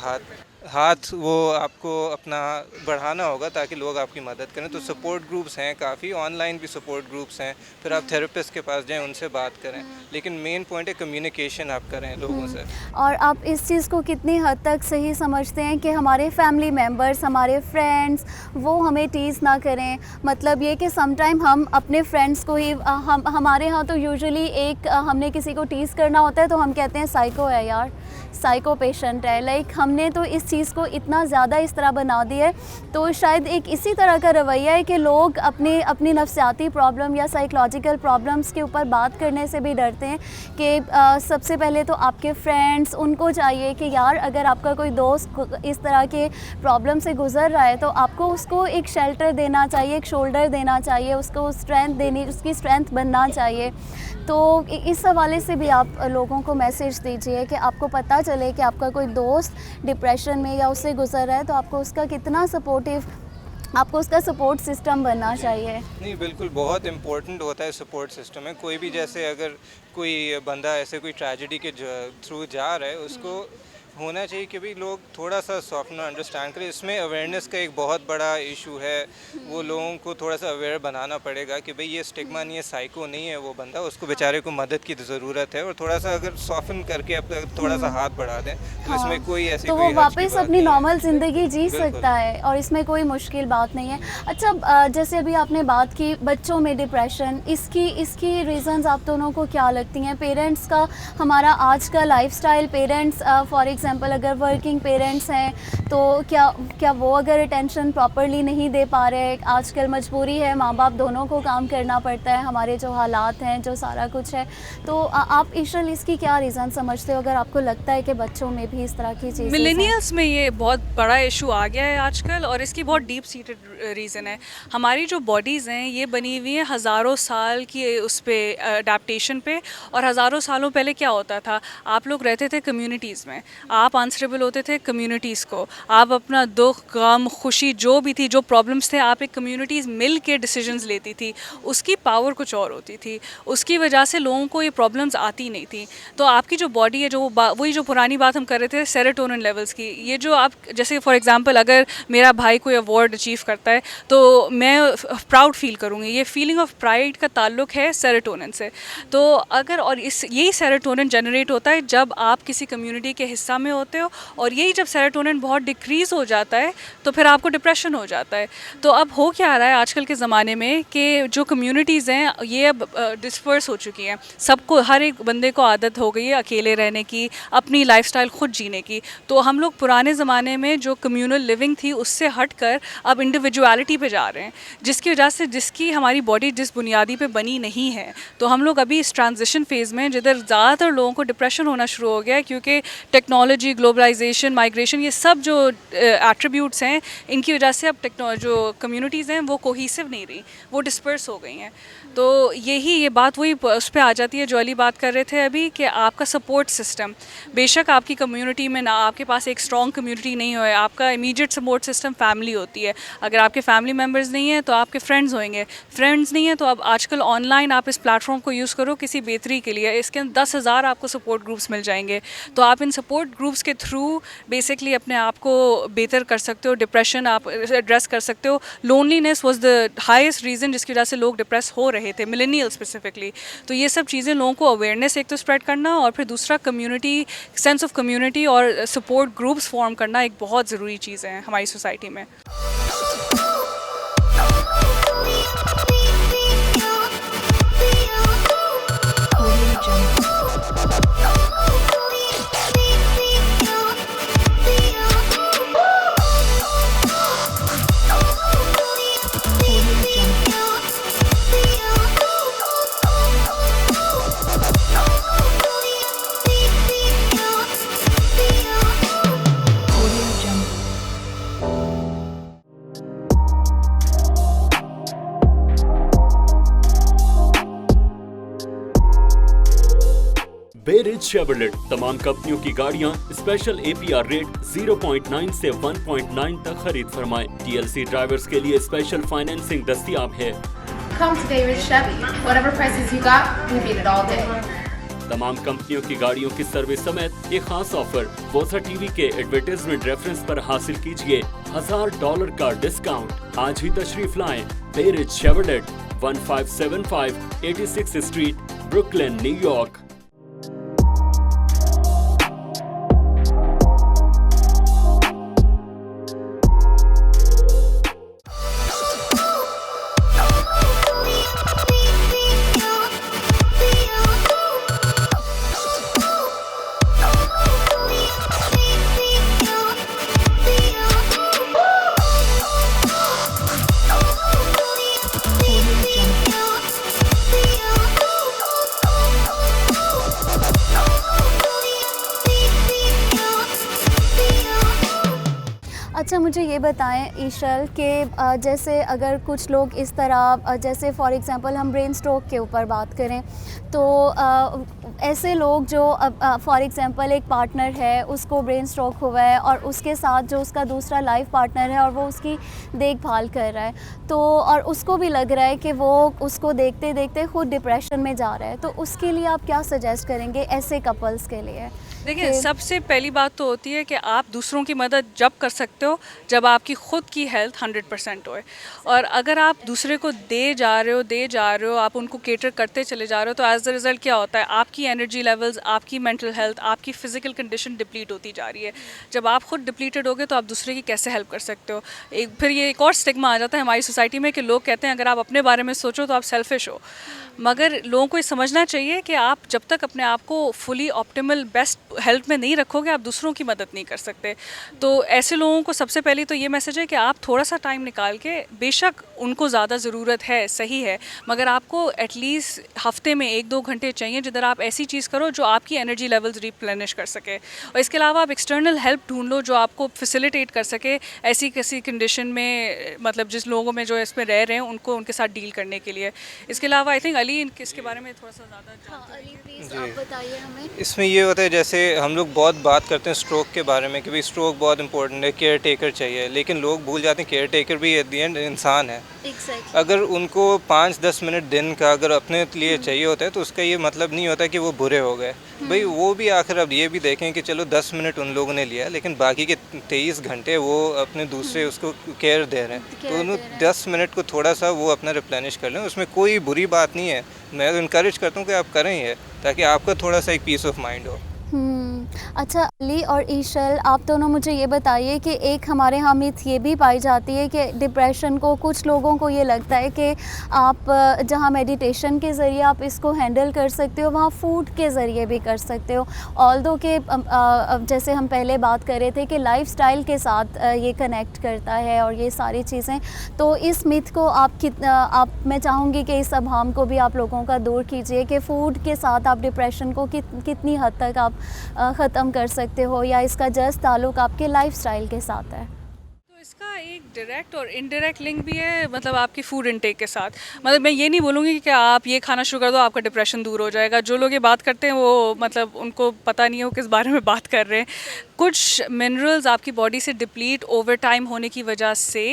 हाथ वो आपको अपना बढ़ाना होगा ताकि लोग आपकी मदद करें। तो सपोर्ट ग्रुप्स हैं काफ़ी, ऑनलाइन भी सपोर्ट ग्रुप्स हैं, फिर आप थेरेपिस्ट के पास जाएं, उनसे बात करें, लेकिन मेन पॉइंट है कम्युनिकेशन आप करें लोगों से। और आप इस चीज़ को कितनी हद तक सही समझते हैं कि हमारे फैमिली मेम्बर्स, हमारे फ्रेंड्स वो हमें टीज़ ना करें? मतलब ये कि समटाइम हम अपने फ्रेंड्स को ही हमारे यहाँ तो यूजुअली एक हमने किसी को टीज़ करना होता है तो हम कहते हैं साइको है यार, साइको पेशेंट है। लाइक हमने तो इस चीज़ को इतना ज़्यादा इस तरह बना दिया है, तो शायद एक इसी तरह का रवैया है कि लोग अपनी नफ्सियाती प्रॉब्लम या साइकोलॉजिकल प्रॉब्लम्स के ऊपर बात करने से भी डरते हैं कि सबसे पहले तो आपके फ्रेंड्स, उनको चाहिए कि यार अगर आपका कोई दोस्त इस तरह के प्रॉब्लम से गुज़र रहा है तो आपको उसको एक शेल्टर देना चाहिए, एक शोल्डर देना चाहिए, उसको स्ट्रेंथ देनी, उसकी स्ट्रेंथ बनना चाहिए। तो इस हवाले से भी आप लोगों को मैसेज दीजिए कि आपको पता चले कि आपका कोई दोस्त डिप्रेशन में या उससे गुजर रहा है तो आपको उसका कितना आपको उसका सपोर्ट सिस्टम बनना चाहिए। नहीं, बिल्कुल बहुत इम्पोर्टेंट होता है सपोर्ट सिस्टम में। कोई भी जैसे अगर कोई बंदा ऐसे कोई ट्रेजेडी के थ्रू जा रहा है, उसको होना चाहिए कि भाई लोग थोड़ा सा सॉफ्टनर अंडरस्टैंड करें। इसमें अवेयरनेस का एक बहुत बड़ा इशू है, वो लोगों को थोड़ा सा अवेयर बनाना पड़ेगा कि भाई ये स्टिग्मा नहीं है, साइको नहीं है वो बंदा, उसको बेचारे को मदद की ज़रूरत है। और थोड़ा सा अगर सॉफ्टन करके अपना थोड़ा सा हाथ बढ़ा दें तो इसमें कोई ऐसी तो वो वापस अपनी नॉर्मल ज़िंदगी जी सकता है और इसमें कोई मुश्किल बात नहीं है। अच्छा, जैसे अभी आपने बात की बच्चों में डिप्रेशन, इसकी रीज़न्स आप दोनों को क्या लगती हैं? पेरेंट्स का, हमारा आज का लाइफस्टाइल, पेरेंट्स फॉर एग्जांपल अगर वर्किंग पेरेंट्स हैं तो क्या वो अगर अटेंशन प्रॉपरली नहीं दे पा रहे? आजकल मजबूरी है, माँ बाप दोनों को काम करना पड़ता है, हमारे जो हालात हैं, जो सारा कुछ है। तो आप ईशल इसकी क्या रीज़न समझते हो अगर आपको लगता है कि बच्चों में भी इस तरह की चीज़ें? मिलेनियल्स में ये बहुत बड़ा इशू आ गया है आजकल, और इसकी बहुत डीप सीटेड रीज़न है। हमारी जो बॉडीज़ हैं ये बनी हुई हैं हज़ारों साल की उस पर अडेप्टेशन पे, और हज़ारों सालों पहले क्या होता था, आप लोग रहते थे कम्युनिटीज़ में, आप आंसरेबल होते थे कम्युनिटीज़ को, आप अपना दुख, गम, खुशी जो भी थी, जो प्रॉब्लम्स थे, आप एक कम्युनिटीज़ मिल के डिसीजंस लेती थी। उसकी पावर कुछ और होती थी, उसकी वजह से लोगों को ये प्रॉब्लम्स आती नहीं थी। तो आपकी जो बॉडी है, जो वही जो पुरानी बात हम कर रहे थे सेरोटोनिन लेवल्स की, ये जो आप जैसे फॉर एग्जांपल अगर मेरा भाई कोई अवार्ड अचीव करता है तो मैं प्राउड फील करूँगी। ये फीलिंग ऑफ प्राइड का ताल्लुक है सेरोटोनिन से। तो अगर और यही सेरोटोनिन जनरेट होता है जब आप किसी कम्युनिटी के हिस्सा में होते हो, और यही जब सेरोटोनिन बहुत डिक्रीज़ हो जाता है तो फिर आपको डिप्रेशन हो जाता है। तो अब हो क्या रहा है आजकल के ज़माने में कि जो कम्युनिटीज़ हैं ये अब डिस्पर्स हो चुकी हैं। सबको, हर एक बंदे को आदत हो गई है अकेले रहने की, अपनी लाइफस्टाइल खुद जीने की। तो हम लोग पुराने ज़माने में जो कम्यूनल लिविंग थी उससे हटकर अब इंडिविजुअलिटी पे जा रहे हैं, जिसकी वजह से जिसकी हमारी बॉडी जिस बुनियादी पे बनी नहीं है। तो हम लोग अभी इस ट्रांजिशन फेज़ में जिधर ज़्यादातर लोगों को डिप्रेशन होना शुरू हो गया है, क्योंकि टेक्नोलॉजी, ग्लोबलाइजेशन, माइग्रेशन, ये सब जो एट्रीब्यूट्स हैं, इनकी वजह से अब जो कम्युनिटीज़ हैं वो कोहीसिव नहीं रही, वो डिस्पर्स हो गई हैं। तो ये बात वही उस पर आ जाती है जो अली बात कर रहे थे अभी, कि आपका सपोर्ट सिस्टम, बेशक आपकी कम्युनिटी में ना, आपके पास एक स्ट्रॉन्ग कम्युनिटी नहीं हो, आपका इमीडिएट सपोर्ट सिस्टम फैमिली होती है। अगर आपके फैमिली मेम्बर्स नहीं हैं तो आपके फ्रेंड्स होंगे, फ्रेंड्स नहीं हैं तो अब आजकल ऑनलाइन आप इस प्लेटफॉर्म को यूज़ करो किसी बेहतरी के लिए, इसके अंदर 10,000 आपको सपोर्ट ग्रुप्स मिल जाएंगे। तो आप इन सपोर्ट ग्रुप्स के थ्रू बेसिकली अपने आप को बेहतर कर सकते हो, डिप्रेशन आप एड्रेस कर सकते हो। Loneliness was the highest reason जिसकी वजह से लोग डिप्रेस हो रहे थे, मिलेनियल स्पेसिफिकली। तो ये सब चीज़ें लोगों को अवेयरनेस एक तो स्प्रेड करना, और फिर दूसरा कम्युनिटी, सेंस ऑफ कम्युनिटी और सपोर्ट ग्रुप्स फॉर्म करना एक बहुत ज़रूरी चीज़ है हमारी सोसाइटी में। Audio Jungle. पेरिज शेवरलेट तमाम कंपनियों की गाड़ियां स्पेशल APR रेट 0.9 से 1.9 तक खरीद फरमाएं। TLC ड्राइवर्स के लिए स्पेशल फाइनेंसिंग दस्तयाब है। Come to David Chevy. Whatever prices you got, we beat it all day. तमाम कंपनियों की गाड़ियों की सर्विस समेत एक खास ऑफर वोसा टीवी के एडवर्टाइजमेंट रेफरेंस पर हासिल कीजिए $1000 का डिस्काउंट। आज ही तशरीफ लाएं Perez Chevrolet 1575 86 street Brooklyn New York. अच्छा, मुझे ये बताएं ईशल कि जैसे अगर कुछ लोग इस तरह जैसे फॉर एग्ज़ाम्पल हम ब्रेन स्ट्रोक के ऊपर बात करें तो ऐसे लोग जो फॉर एग्ज़ाम्पल एक पार्टनर है उसको ब्रेन स्ट्रोक हुआ है और उसके साथ जो उसका दूसरा लाइफ पार्टनर है और वो उसकी देखभाल कर रहा है तो और उसको भी लग रहा है कि वो उसको देखते देखते खुद डिप्रेशन में जा रहा है, तो उसके लिए आप क्या सजेस्ट करेंगे ऐसे कपल्स के लिए? देखिए, सबसे पहली बात तो होती है कि आप दूसरों की मदद जब कर सकते हो जब आपकी ख़ुद की हेल्थ 100% होए, और अगर आप दूसरे को दे जा रहे हो आप उनको केटर करते चले जा रहे हो तो एज अ रिज़ल्ट क्या होता है, आपकी एनर्जी लेवल्स, आपकी मेंटल हेल्थ, आपकी फ़िज़िकल कंडीशन डिप्लीट होती जा रही है। जब आप खुद डिप्लीटेड होगे तो आप दूसरे की कैसे हेल्प कर सकते हो? फिर ये एक और स्टिग्मा आ जाता है हमारी सोसाइटी में कि लोग कहते हैं अगर आप अपने बारे में सोचो तो आप सेल्फिश हो, मगर लोगों को ये समझना चाहिए कि आप जब तक अपने आप को फुली ऑप्टिमल बेस्ट हेल्थ में नहीं रखोगे आप दूसरों की मदद नहीं कर सकते। तो ऐसे लोगों को सबसे पहले तो ये मैसेज है कि आप थोड़ा सा टाइम निकाल के, बेशक उनको ज़्यादा ज़रूरत है, सही है, मगर आपको एटलीस्ट हफ्ते में 1-2 घंटे चाहिए जिधर आप ऐसी चीज़ करो जो आपकी एनर्जी लेवल्स रिप्लेनिश कर सके। और इसके अलावा आप एक्सटर्नल हेल्प ढूंढ लो जो आपको फैसिलिटेट कर सके ऐसी किसी कंडीशन में, मतलब जिस लोगों में जो इसमें रह रहे हैं उनको उनके साथ डील करने के लिए। इसके अलावा आई थिंक अली इसके बारे में थोड़ा सा ज़्यादा जानते हैं। अली प्लीज़ आप बताइए हमें। इसमें ये होता है जैसे हम लोग बहुत बात करते हैं स्ट्रोक के बारे में कि भाई स्ट्रोक बहुत इंपॉर्टेंट है, केयर टेकर चाहिए, लेकिन लोग भूल जाते हैं केयर टेकर भी एट द एंड इंसान है। अगर उनको 5-10 मिनट दिन का अगर अपने लिए चाहिए होता है तो उसका ये मतलब नहीं होता कि वो बुरे हो गए। भाई वो भी आखिर अब ये भी देखें कि चलो 10 मिनट उन लोगों ने लिया लेकिन बाकी के 23 घंटे वो अपने दूसरे उसको केयर दे रहे हैं, तो उन 10 मिनट को थोड़ा सा वो अपना रिप्लेनिश कर लें, उसमें कोई बुरी बात नहीं है। मैं तो इनकरेज करता हूँ कि आप करें ये ताकि आपका थोड़ा सा एक पीस ऑफ माइंड हो। अच्छा, अली और ईशल आप दोनों मुझे ये बताइए कि एक हमारे यहाँ मिथ ये भी पाई जाती है कि डिप्रेशन को कुछ लोगों को ये लगता है कि आप जहाँ मेडिटेशन के ज़रिए आप इसको हैंडल कर सकते हो वहाँ फूड के ज़रिए भी कर सकते हो, ऑल्दो के जैसे हम पहले बात कर रहे थे कि लाइफस्टाइल के साथ ये कनेक्ट करता है और ये सारी चीज़ें। तो इस मिथ को आप मैं चाहूँगी कि इस अभाम को भी आप लोगों का दूर कीजिए कि फ़ूड के साथ आप डिप्रेशन को कितनी हद तक आप ख़त्म कर सकते हो या इसका जस्ट ताल्लुक़ आपके लाइफस्टाइल के साथ है। तो इसका एक डायरेक्ट और इनडायरेक्ट लिंक भी है, मतलब आपकी फूड इनटेक के साथ। मतलब मैं ये नहीं बोलूँगी कि आप ये खाना शुरू कर दो आपका डिप्रेशन दूर हो जाएगा। जो लोग ये बात करते हैं वो मतलब उनको पता नहीं है वो किस बारे में बात कर रहे हैं। कुछ मिनरल्स आपकी बॉडी से डिप्लीट ओवर टाइम होने की वजह से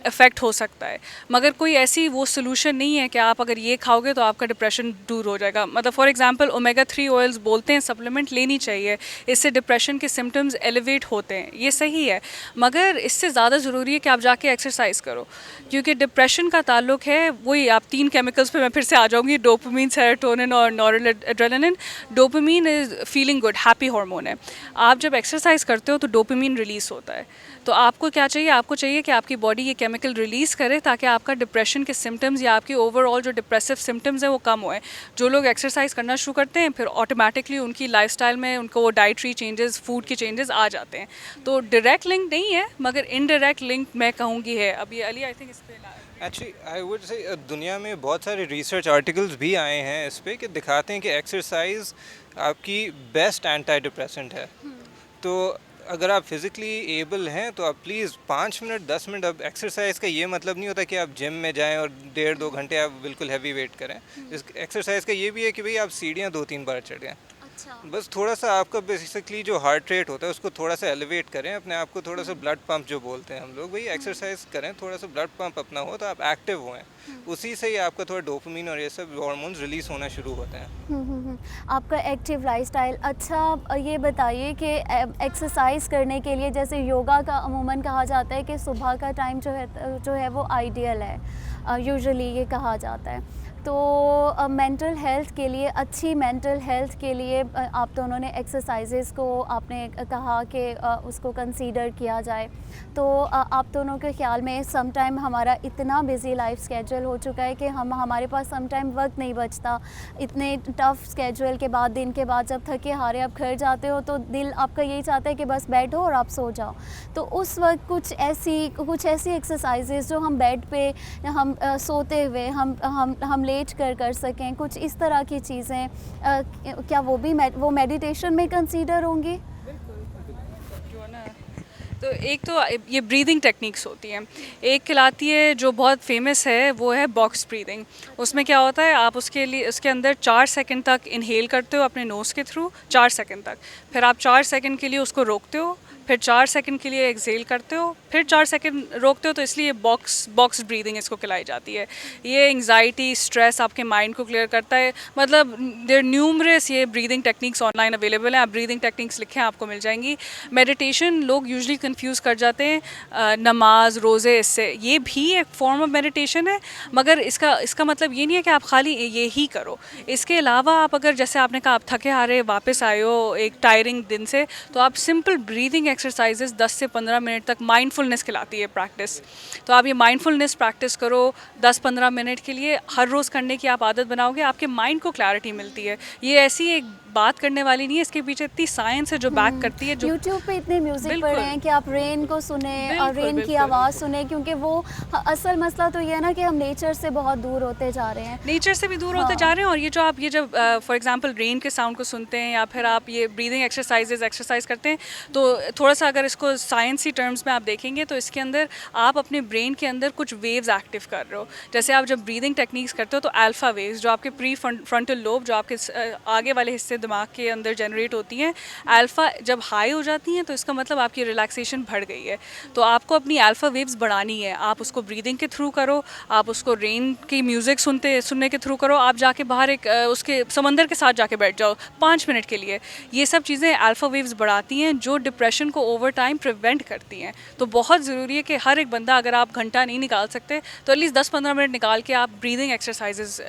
इफ़ेक्ट हो सकता है, मगर कोई ऐसी वो सोल्यूशन नहीं है कि आप अगर ये खाओगे तो आपका डिप्रेशन दूर हो जाएगा। मतलब फॉर एग्जांपल ओमेगा 3 ऑयल्स बोलते हैं सप्लीमेंट लेनी चाहिए, इससे डिप्रेशन के सिम्टम्स एलिवेट होते हैं, ये सही है, मगर इससे ज़्यादा ज़रूरी है कि आप जाके एक्सरसाइज करो, क्योंकि डिप्रेशन का ताल्लुक है वही आप 3 केमिकल्स पे मैं फिर से आ जाऊँगी, डोपामिन, सेरोटोनिन और noradrenaline. Dopamine is feeling good, happy hormone है। आप जब एक्सरसाइज करते हो तो डोपामिन रिलीज़ होता है, तो आपको क्या चाहिए, आपको चाहिए कि आपकी बॉडी ये केमिकल रिलीज़ करे ताकि आपका डिप्रेशन के सिम्टम्स या आपके ओवरऑल जो डिप्रेसिव सिम्टम्स हैं वो कम होए। जो लोग एक्सरसाइज करना शुरू करते हैं फिर ऑटोमेटिकली उनकी लाइफस्टाइल में उनको वो डाइटरी चेंजेस, फूड के चेंजेस आ जाते हैं। तो डायरेक्ट लिंक नहीं है मगर इनडायरेक्ट लिंक मैं कहूँगी है। अब ये अली आई थिंक इस पर एक्चुअली आई वुड से दुनिया में बहुत सारे रिसर्च आर्टिकल्स भी आए हैं इस पे कि दिखाते हैं कि एक्सरसाइज आपकी बेस्ट एंटी डिप्रेसेंट है। तो अगर आप फिज़िकली एबल हैं तो आप प्लीज़ 5 मिनट 10 मिनट, अब एक्सरसाइज का ये मतलब नहीं होता कि आप जिम में जाएं और 1.5-2 घंटे आप बिल्कुल हैवी वेट करें। इस एक्सरसाइज का ये भी है कि भाई आप सीढ़ियाँ 2-3 बार चढ़ें। बस थोड़ा सा आपका बेसिकली जो हार्ट रेट होता है उसको थोड़ा सा एलिवेट करें, अपने आप को थोड़ा सा ब्लड पंप जो बोलते हैं हम लोग, वही एक्सरसाइज करें, थोड़ा सा ब्लड पंप अपना हो तो आप एक्टिव होएं, उसी से ही आपका थोड़ा डोपामिन और ये सब हार्मोन्स रिलीज होना शुरू होते हैं। आपका एक्टिव लाइफस्टाइल। अच्छा, ये बताइए कि एक्सरसाइज करने के लिए, जैसे योगा का अमूमन कहा जाता है कि सुबह का टाइम जो है वो आइडियल है, यूजुअली ये कहा जाता है। तो मेंटल हेल्थ के लिए, अच्छी मेंटल हेल्थ के लिए आप दोनों ने एक्सरसाइजेज़ को आपने कहा कि उसको कंसीडर किया जाए। तो आप दोनों के ख़्याल में सम टाइम हमारा इतना बिज़ी लाइफ स्केड्यूल हो चुका है कि हमारे पास सम टाइम वक्त नहीं बचता। इतने टफ़ स्केड्यूल के बाद, दिन के बाद जब थके हारे आप घर जाते हो तो दिल आपका यही चाहता है कि बस बैठो और आप सो जाओ। तो उस वक्त कुछ ऐसी एक्सरसाइजेज़ जो हम बेड पे हम सोते हुए हम लेट कर सकें, कुछ इस तरह की चीज़ें, क्या वो मेडिटेशन में कंसीडर होंगी? जो है ना, तो एक तो ये ब्रीदिंग टेक्निक्स होती हैं। एक कहलाती है जो बहुत फेमस है, वो है बॉक्स ब्रीदिंग। उसमें क्या होता है, आप उसके अंदर 4 सेकंड तक इनहेल करते हो अपने नोज़ के थ्रू, 4 सेकंड तक, फिर आप 4 सेकंड के लिए उसको रोकते हो, फिर 4 सेकंड के लिए एक्सेल करते हो, फिर 4 सेकंड रोकते हो। तो इसलिए बॉक्स ब्रीदिंग इसको कहलाई जाती है। ये एंग्जाइटी, स्ट्रेस, आपके माइंड को क्लियर करता है। मतलब देयर न्यूमरस ये ब्रीदिंग टेक्निक्स ऑनलाइन अवेलेबल हैं, आप ब्रीदिंग टेक्निक्स लिखें आपको मिल जाएंगी। मेडिटेशन लोग यूजुअली कंफ्यूज कर जाते हैं नमाज, रोज़े, इससे। ये भी एक फॉर्म ऑफ मेडिटेशन है, मगर इसका मतलब ये नहीं है कि आप खाली ये ही करो। इसके अलावा आप अगर, जैसे आपने कहा, आप थके हारे वापस आए हो एक टायरिंग दिन से, तो आप सिंपल ब्रीदिंग एक्सरसाइजेस 10 से 15 मिनट तक, माइंडफुलनेस कहलाती है प्रैक्टिस, तो आप ये माइंडफुलनेस प्रैक्टिस करो 10-15 मिनट के लिए, हर रोज़ करने की आप आदत बनाओगे, आपके माइंड को क्लैरिटी मिलती है। ये ऐसी एक बात करने वाली नहीं है, इसके पीछे इतनी साइंस है जो बैक करती है। जो यूट्यूब पे इतने म्यूज़िक पड़े हैं कि आप रेन को सुने और रेन की बिल्कुल। आवाज़ सुने, क्योंकि वो असल मसला तो ये है ना कि हम नेचर से बहुत दूर होते जा रहे हैं। नेचर से भी दूर होते जा रहे हैं। और ये जो आप जब फॉर एग्जांपल रेन के साउंड को सुनते हैं, या फिर आप ये ब्रीदिंग एक्सरसाइज करते हैं, तो थोड़ा सा अगर इसको साइंसी टर्म्स में आप देखेंगे तो इसके अंदर आप अपने ब्रेन के अंदर कुछ वेव्स एक्टिव कर रहे हो। जैसे आप जब ब्रीदिंग टेक्निक्स करते हो तो अल्फ़ा वेव्स, जो आपके प्री फ्रंटल लोब, जो आपके आगे वाले हिस्से दिमाग के अंदर जनरेट होती हैं, अल्फ़ा जब हाई हो जाती हैं तो इसका मतलब आपकी रिलैक्सेशन बढ़ गई है। तो आपको अपनी अल्फ़ा वेव्स बढ़ानी है, आप उसको ब्रीदिंग के थ्रू करो, आप उसको रेन की म्यूज़िक सुनने के थ्रू करो, आप जाके बाहर एक उसके समंदर के साथ जाके बैठ जाओ 5 मिनट के लिए। ये सब चीज़ें अल्फ़ा वेव्स बढ़ाती हैं, जो डिप्रेशन को ओवर टाइम प्रिवेंट करती हैं। तो बहुत ज़रूरी है कि हर एक बंदा, अगर आप घंटा नहीं निकाल सकते तो एटलीस्ट 10-15 मिनट निकाल के आप ब्रीदिंग एक्सरसाइजेज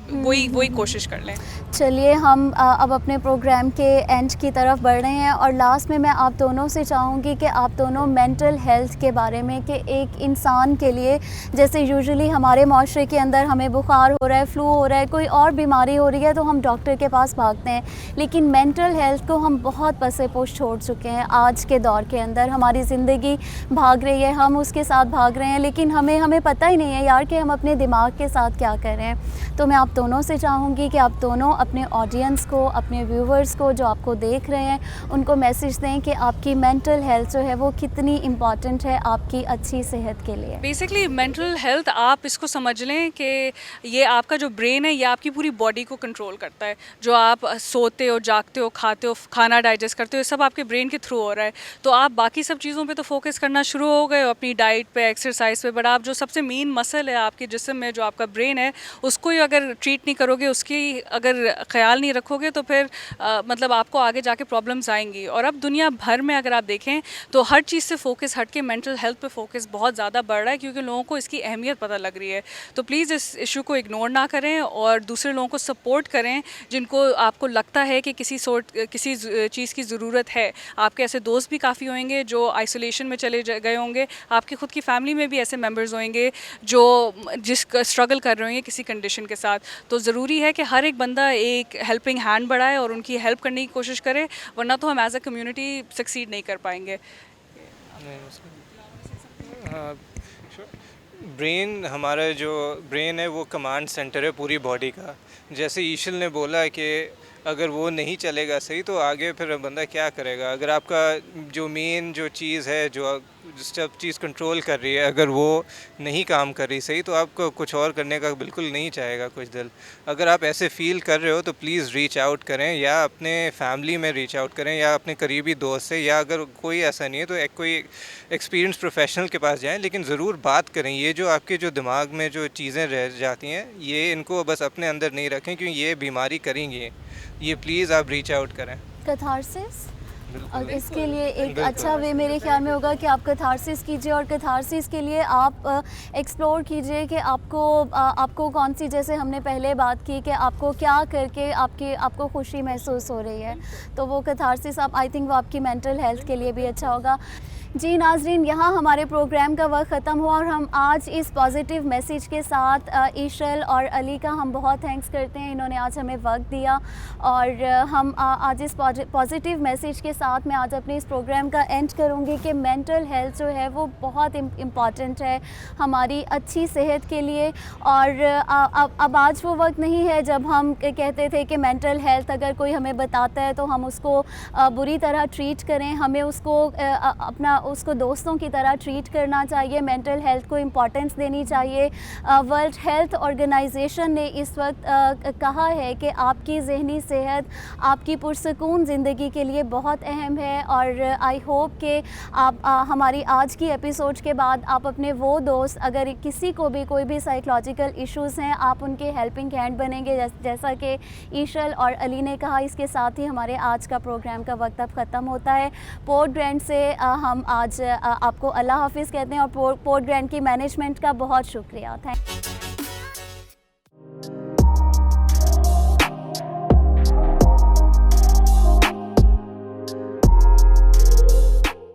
वही कोशिश कर लें। चलिए, हम अब अपने प्रोग्राम के एंड की तरफ बढ़ रहे हैं और लास्ट में मैं आप दोनों से चाहूँगी कि आप दोनों मेंटल हेल्थ के बारे में, कि एक इंसान के लिए, जैसे यूजुअली हमारे माशरे के अंदर हमें बुखार हो रहा है, फ्लू हो रहा है, कोई और बीमारी हो रही है तो हम डॉक्टर के पास भागते हैं, लेकिन मेंटल हेल्थ को हम बहुत पसे पोश छोड़ चुके हैं। आज के दौर के अंदर हमारी ज़िंदगी भाग रही है, हम उसके साथ भाग रहे हैं, लेकिन हमें पता ही नहीं है यार कि हम अपने दिमाग के साथ क्या कर रहे हैं। तो मैं आप दोनों से चाहूँगी कि आप दोनों अपने ऑडियंस को, अपने व्यूवर्स को जो आपको देख रहे हैं, उनको मैसेज दें कि आपकी मेंटल हेल्थ जो है वो कितनी इम्पॉर्टेंट है आपकी अच्छी सेहत के लिए। बेसिकली मेंटल हेल्थ, आप इसको समझ लें कि ये आपका जो ब्रेन है, ये आपकी पूरी बॉडी को कंट्रोल करता है। जो आप सोते हो, जागते हो, खाते हो, खाना डाइजेस्ट करते हो, ये सब आपके ब्रेन के थ्रू हो रहा है। तो आप बाकी सब चीज़ों पे तो फोकस करना शुरू हो गए हो, अपनी डाइट पे, एक्सरसाइज पे, बट आप जो सबसे मेन मसल है आपके जिस्म में, जो आपका ब्रेन है, उसको ही अगर ट्रीट नहीं करोगे, उसकी अगर ख्याल नहीं रखोगे, तो फिर मतलब आपको आगे जाके प्रॉब्लम्स आएंगी। और अब दुनिया भर में अगर आप देखें तो हर चीज़ से फोकस हट के मेंटल हेल्थ पे फोकस बहुत ज़्यादा बढ़ रहा है, क्योंकि लोगों को इसकी अहमियत पता लग रही है। तो प्लीज़ इस इशू को इग्नोर ना करें और दूसरे लोगों को सपोर्ट करें जिनको आपको लगता है कि किसी चीज़ की ज़रूरत है। आपके ऐसे दोस्त भी काफ़ी होंगे जो आइसोलेशन में चले गए होंगे, आपकी खुद की फैमिली में भी ऐसे मेम्बर्स होंगे जो स्ट्रगल कर रहे होंगे किसी कंडीशन के साथ। तो ज़रूरी है कि हर एक बंदा एक हेल्पिंग हैंड बढ़ाए और उनकी हेल्प करने की कोशिश करे, वरना तो हम एज अ कम्युनिटी सक्सीड नहीं कर पाएंगे। ब्रेन, हमारा जो ब्रेन है वो कमांड सेंटर है पूरी बॉडी का। जैसे ईशल ने बोला कि अगर वो नहीं चलेगा सही तो आगे फिर बंदा क्या करेगा। अगर आपका जो मेन जो चीज़ है, जो सब चीज़ कंट्रोल कर रही है, अगर वो नहीं काम कर रही सही तो आपको कुछ और करने का बिल्कुल नहीं चाहेगा कुछ दिल। अगर आप ऐसे फील कर रहे हो तो प्लीज़ रीच आउट करें, या अपने फैमिली में रीच आउट करें, या अपने करीबी दोस्त से, या अगर कोई ऐसा नहीं है तो एक कोई एक्सपीरियंस प्रोफेशनल के पास जाएं, लेकिन ज़रूर बात करें। ये जो आपके जो दिमाग में जो चीज़ें रह जाती हैं, ये इनको बस अपने अंदर नहीं रखें, क्योंकि ये बीमारी करेंगी। ये प्लीज़ आप रीच आउट करें। कैथारसिस, और इसके लिए एक अच्छा वे मेरे ख्याल में होगा कि आप कैथारसिस कीजिए, और कैथारसिस के लिए आप एक्सप्लोर कीजिए कि आपको कौन सी, जैसे हमने पहले बात की कि आपको क्या करके आपको खुशी महसूस हो रही है, तो वो कैथारसिस आप, आई थिंक वो आपकी मेंटल हेल्थ के लिए भी अच्छा होगा। जी नाजरीन, यहाँ हमारे प्रोग्राम का वक्त ख़त्म हुआ और हम आज इस पॉजिटिव मैसेज के साथ ईशल और अली का हम बहुत थैंक्स करते हैं, इन्होंने आज हमें वक्त दिया। और हम आज इस पॉजिटिव मैसेज के साथ मैं आज अपने इस प्रोग्राम का एंड करूँगी कि मेंटल हेल्थ जो है वो बहुत इम्पॉर्टेंट है हमारी अच्छी सेहत के लिए। और अब आज वो वक्त नहीं है जब हम कहते थे कि मेंटल हेल्थ अगर कोई हमें बताता है तो हम उसको बुरी तरह ट्रीट करें, हमें उसको दोस्तों की तरह ट्रीट करना चाहिए। मेंटल हेल्थ को इम्पोर्टेंस देनी चाहिए। वर्ल्ड हेल्थ ऑर्गेनाइजेशन ने इस वक्त कहा है कि आपकी ज़हनी सेहत आपकी पुरसकून ज़िंदगी के लिए बहुत अहम है। और आई होप कि आप हमारी आज की एपिसोड के बाद आप अपने वो दोस्त, अगर किसी को भी कोई भी साइकोलॉजिकल इश्यूज़ हैं, आप उनके हेल्पिंग हैंड बनेंगे, जैसा कि ईशल और अली ने कहा। इसके साथ ही हमारे आज का प्रोग्राम का वक्त अब ख़त्म होता है। पोर्ट ब्रांड से हम आज आपको अल्लाह हाफिज़ कहते हैं, और पोर्ट ब्रांड की मैनेजमेंट का बहुत शुक्रिया। थैंक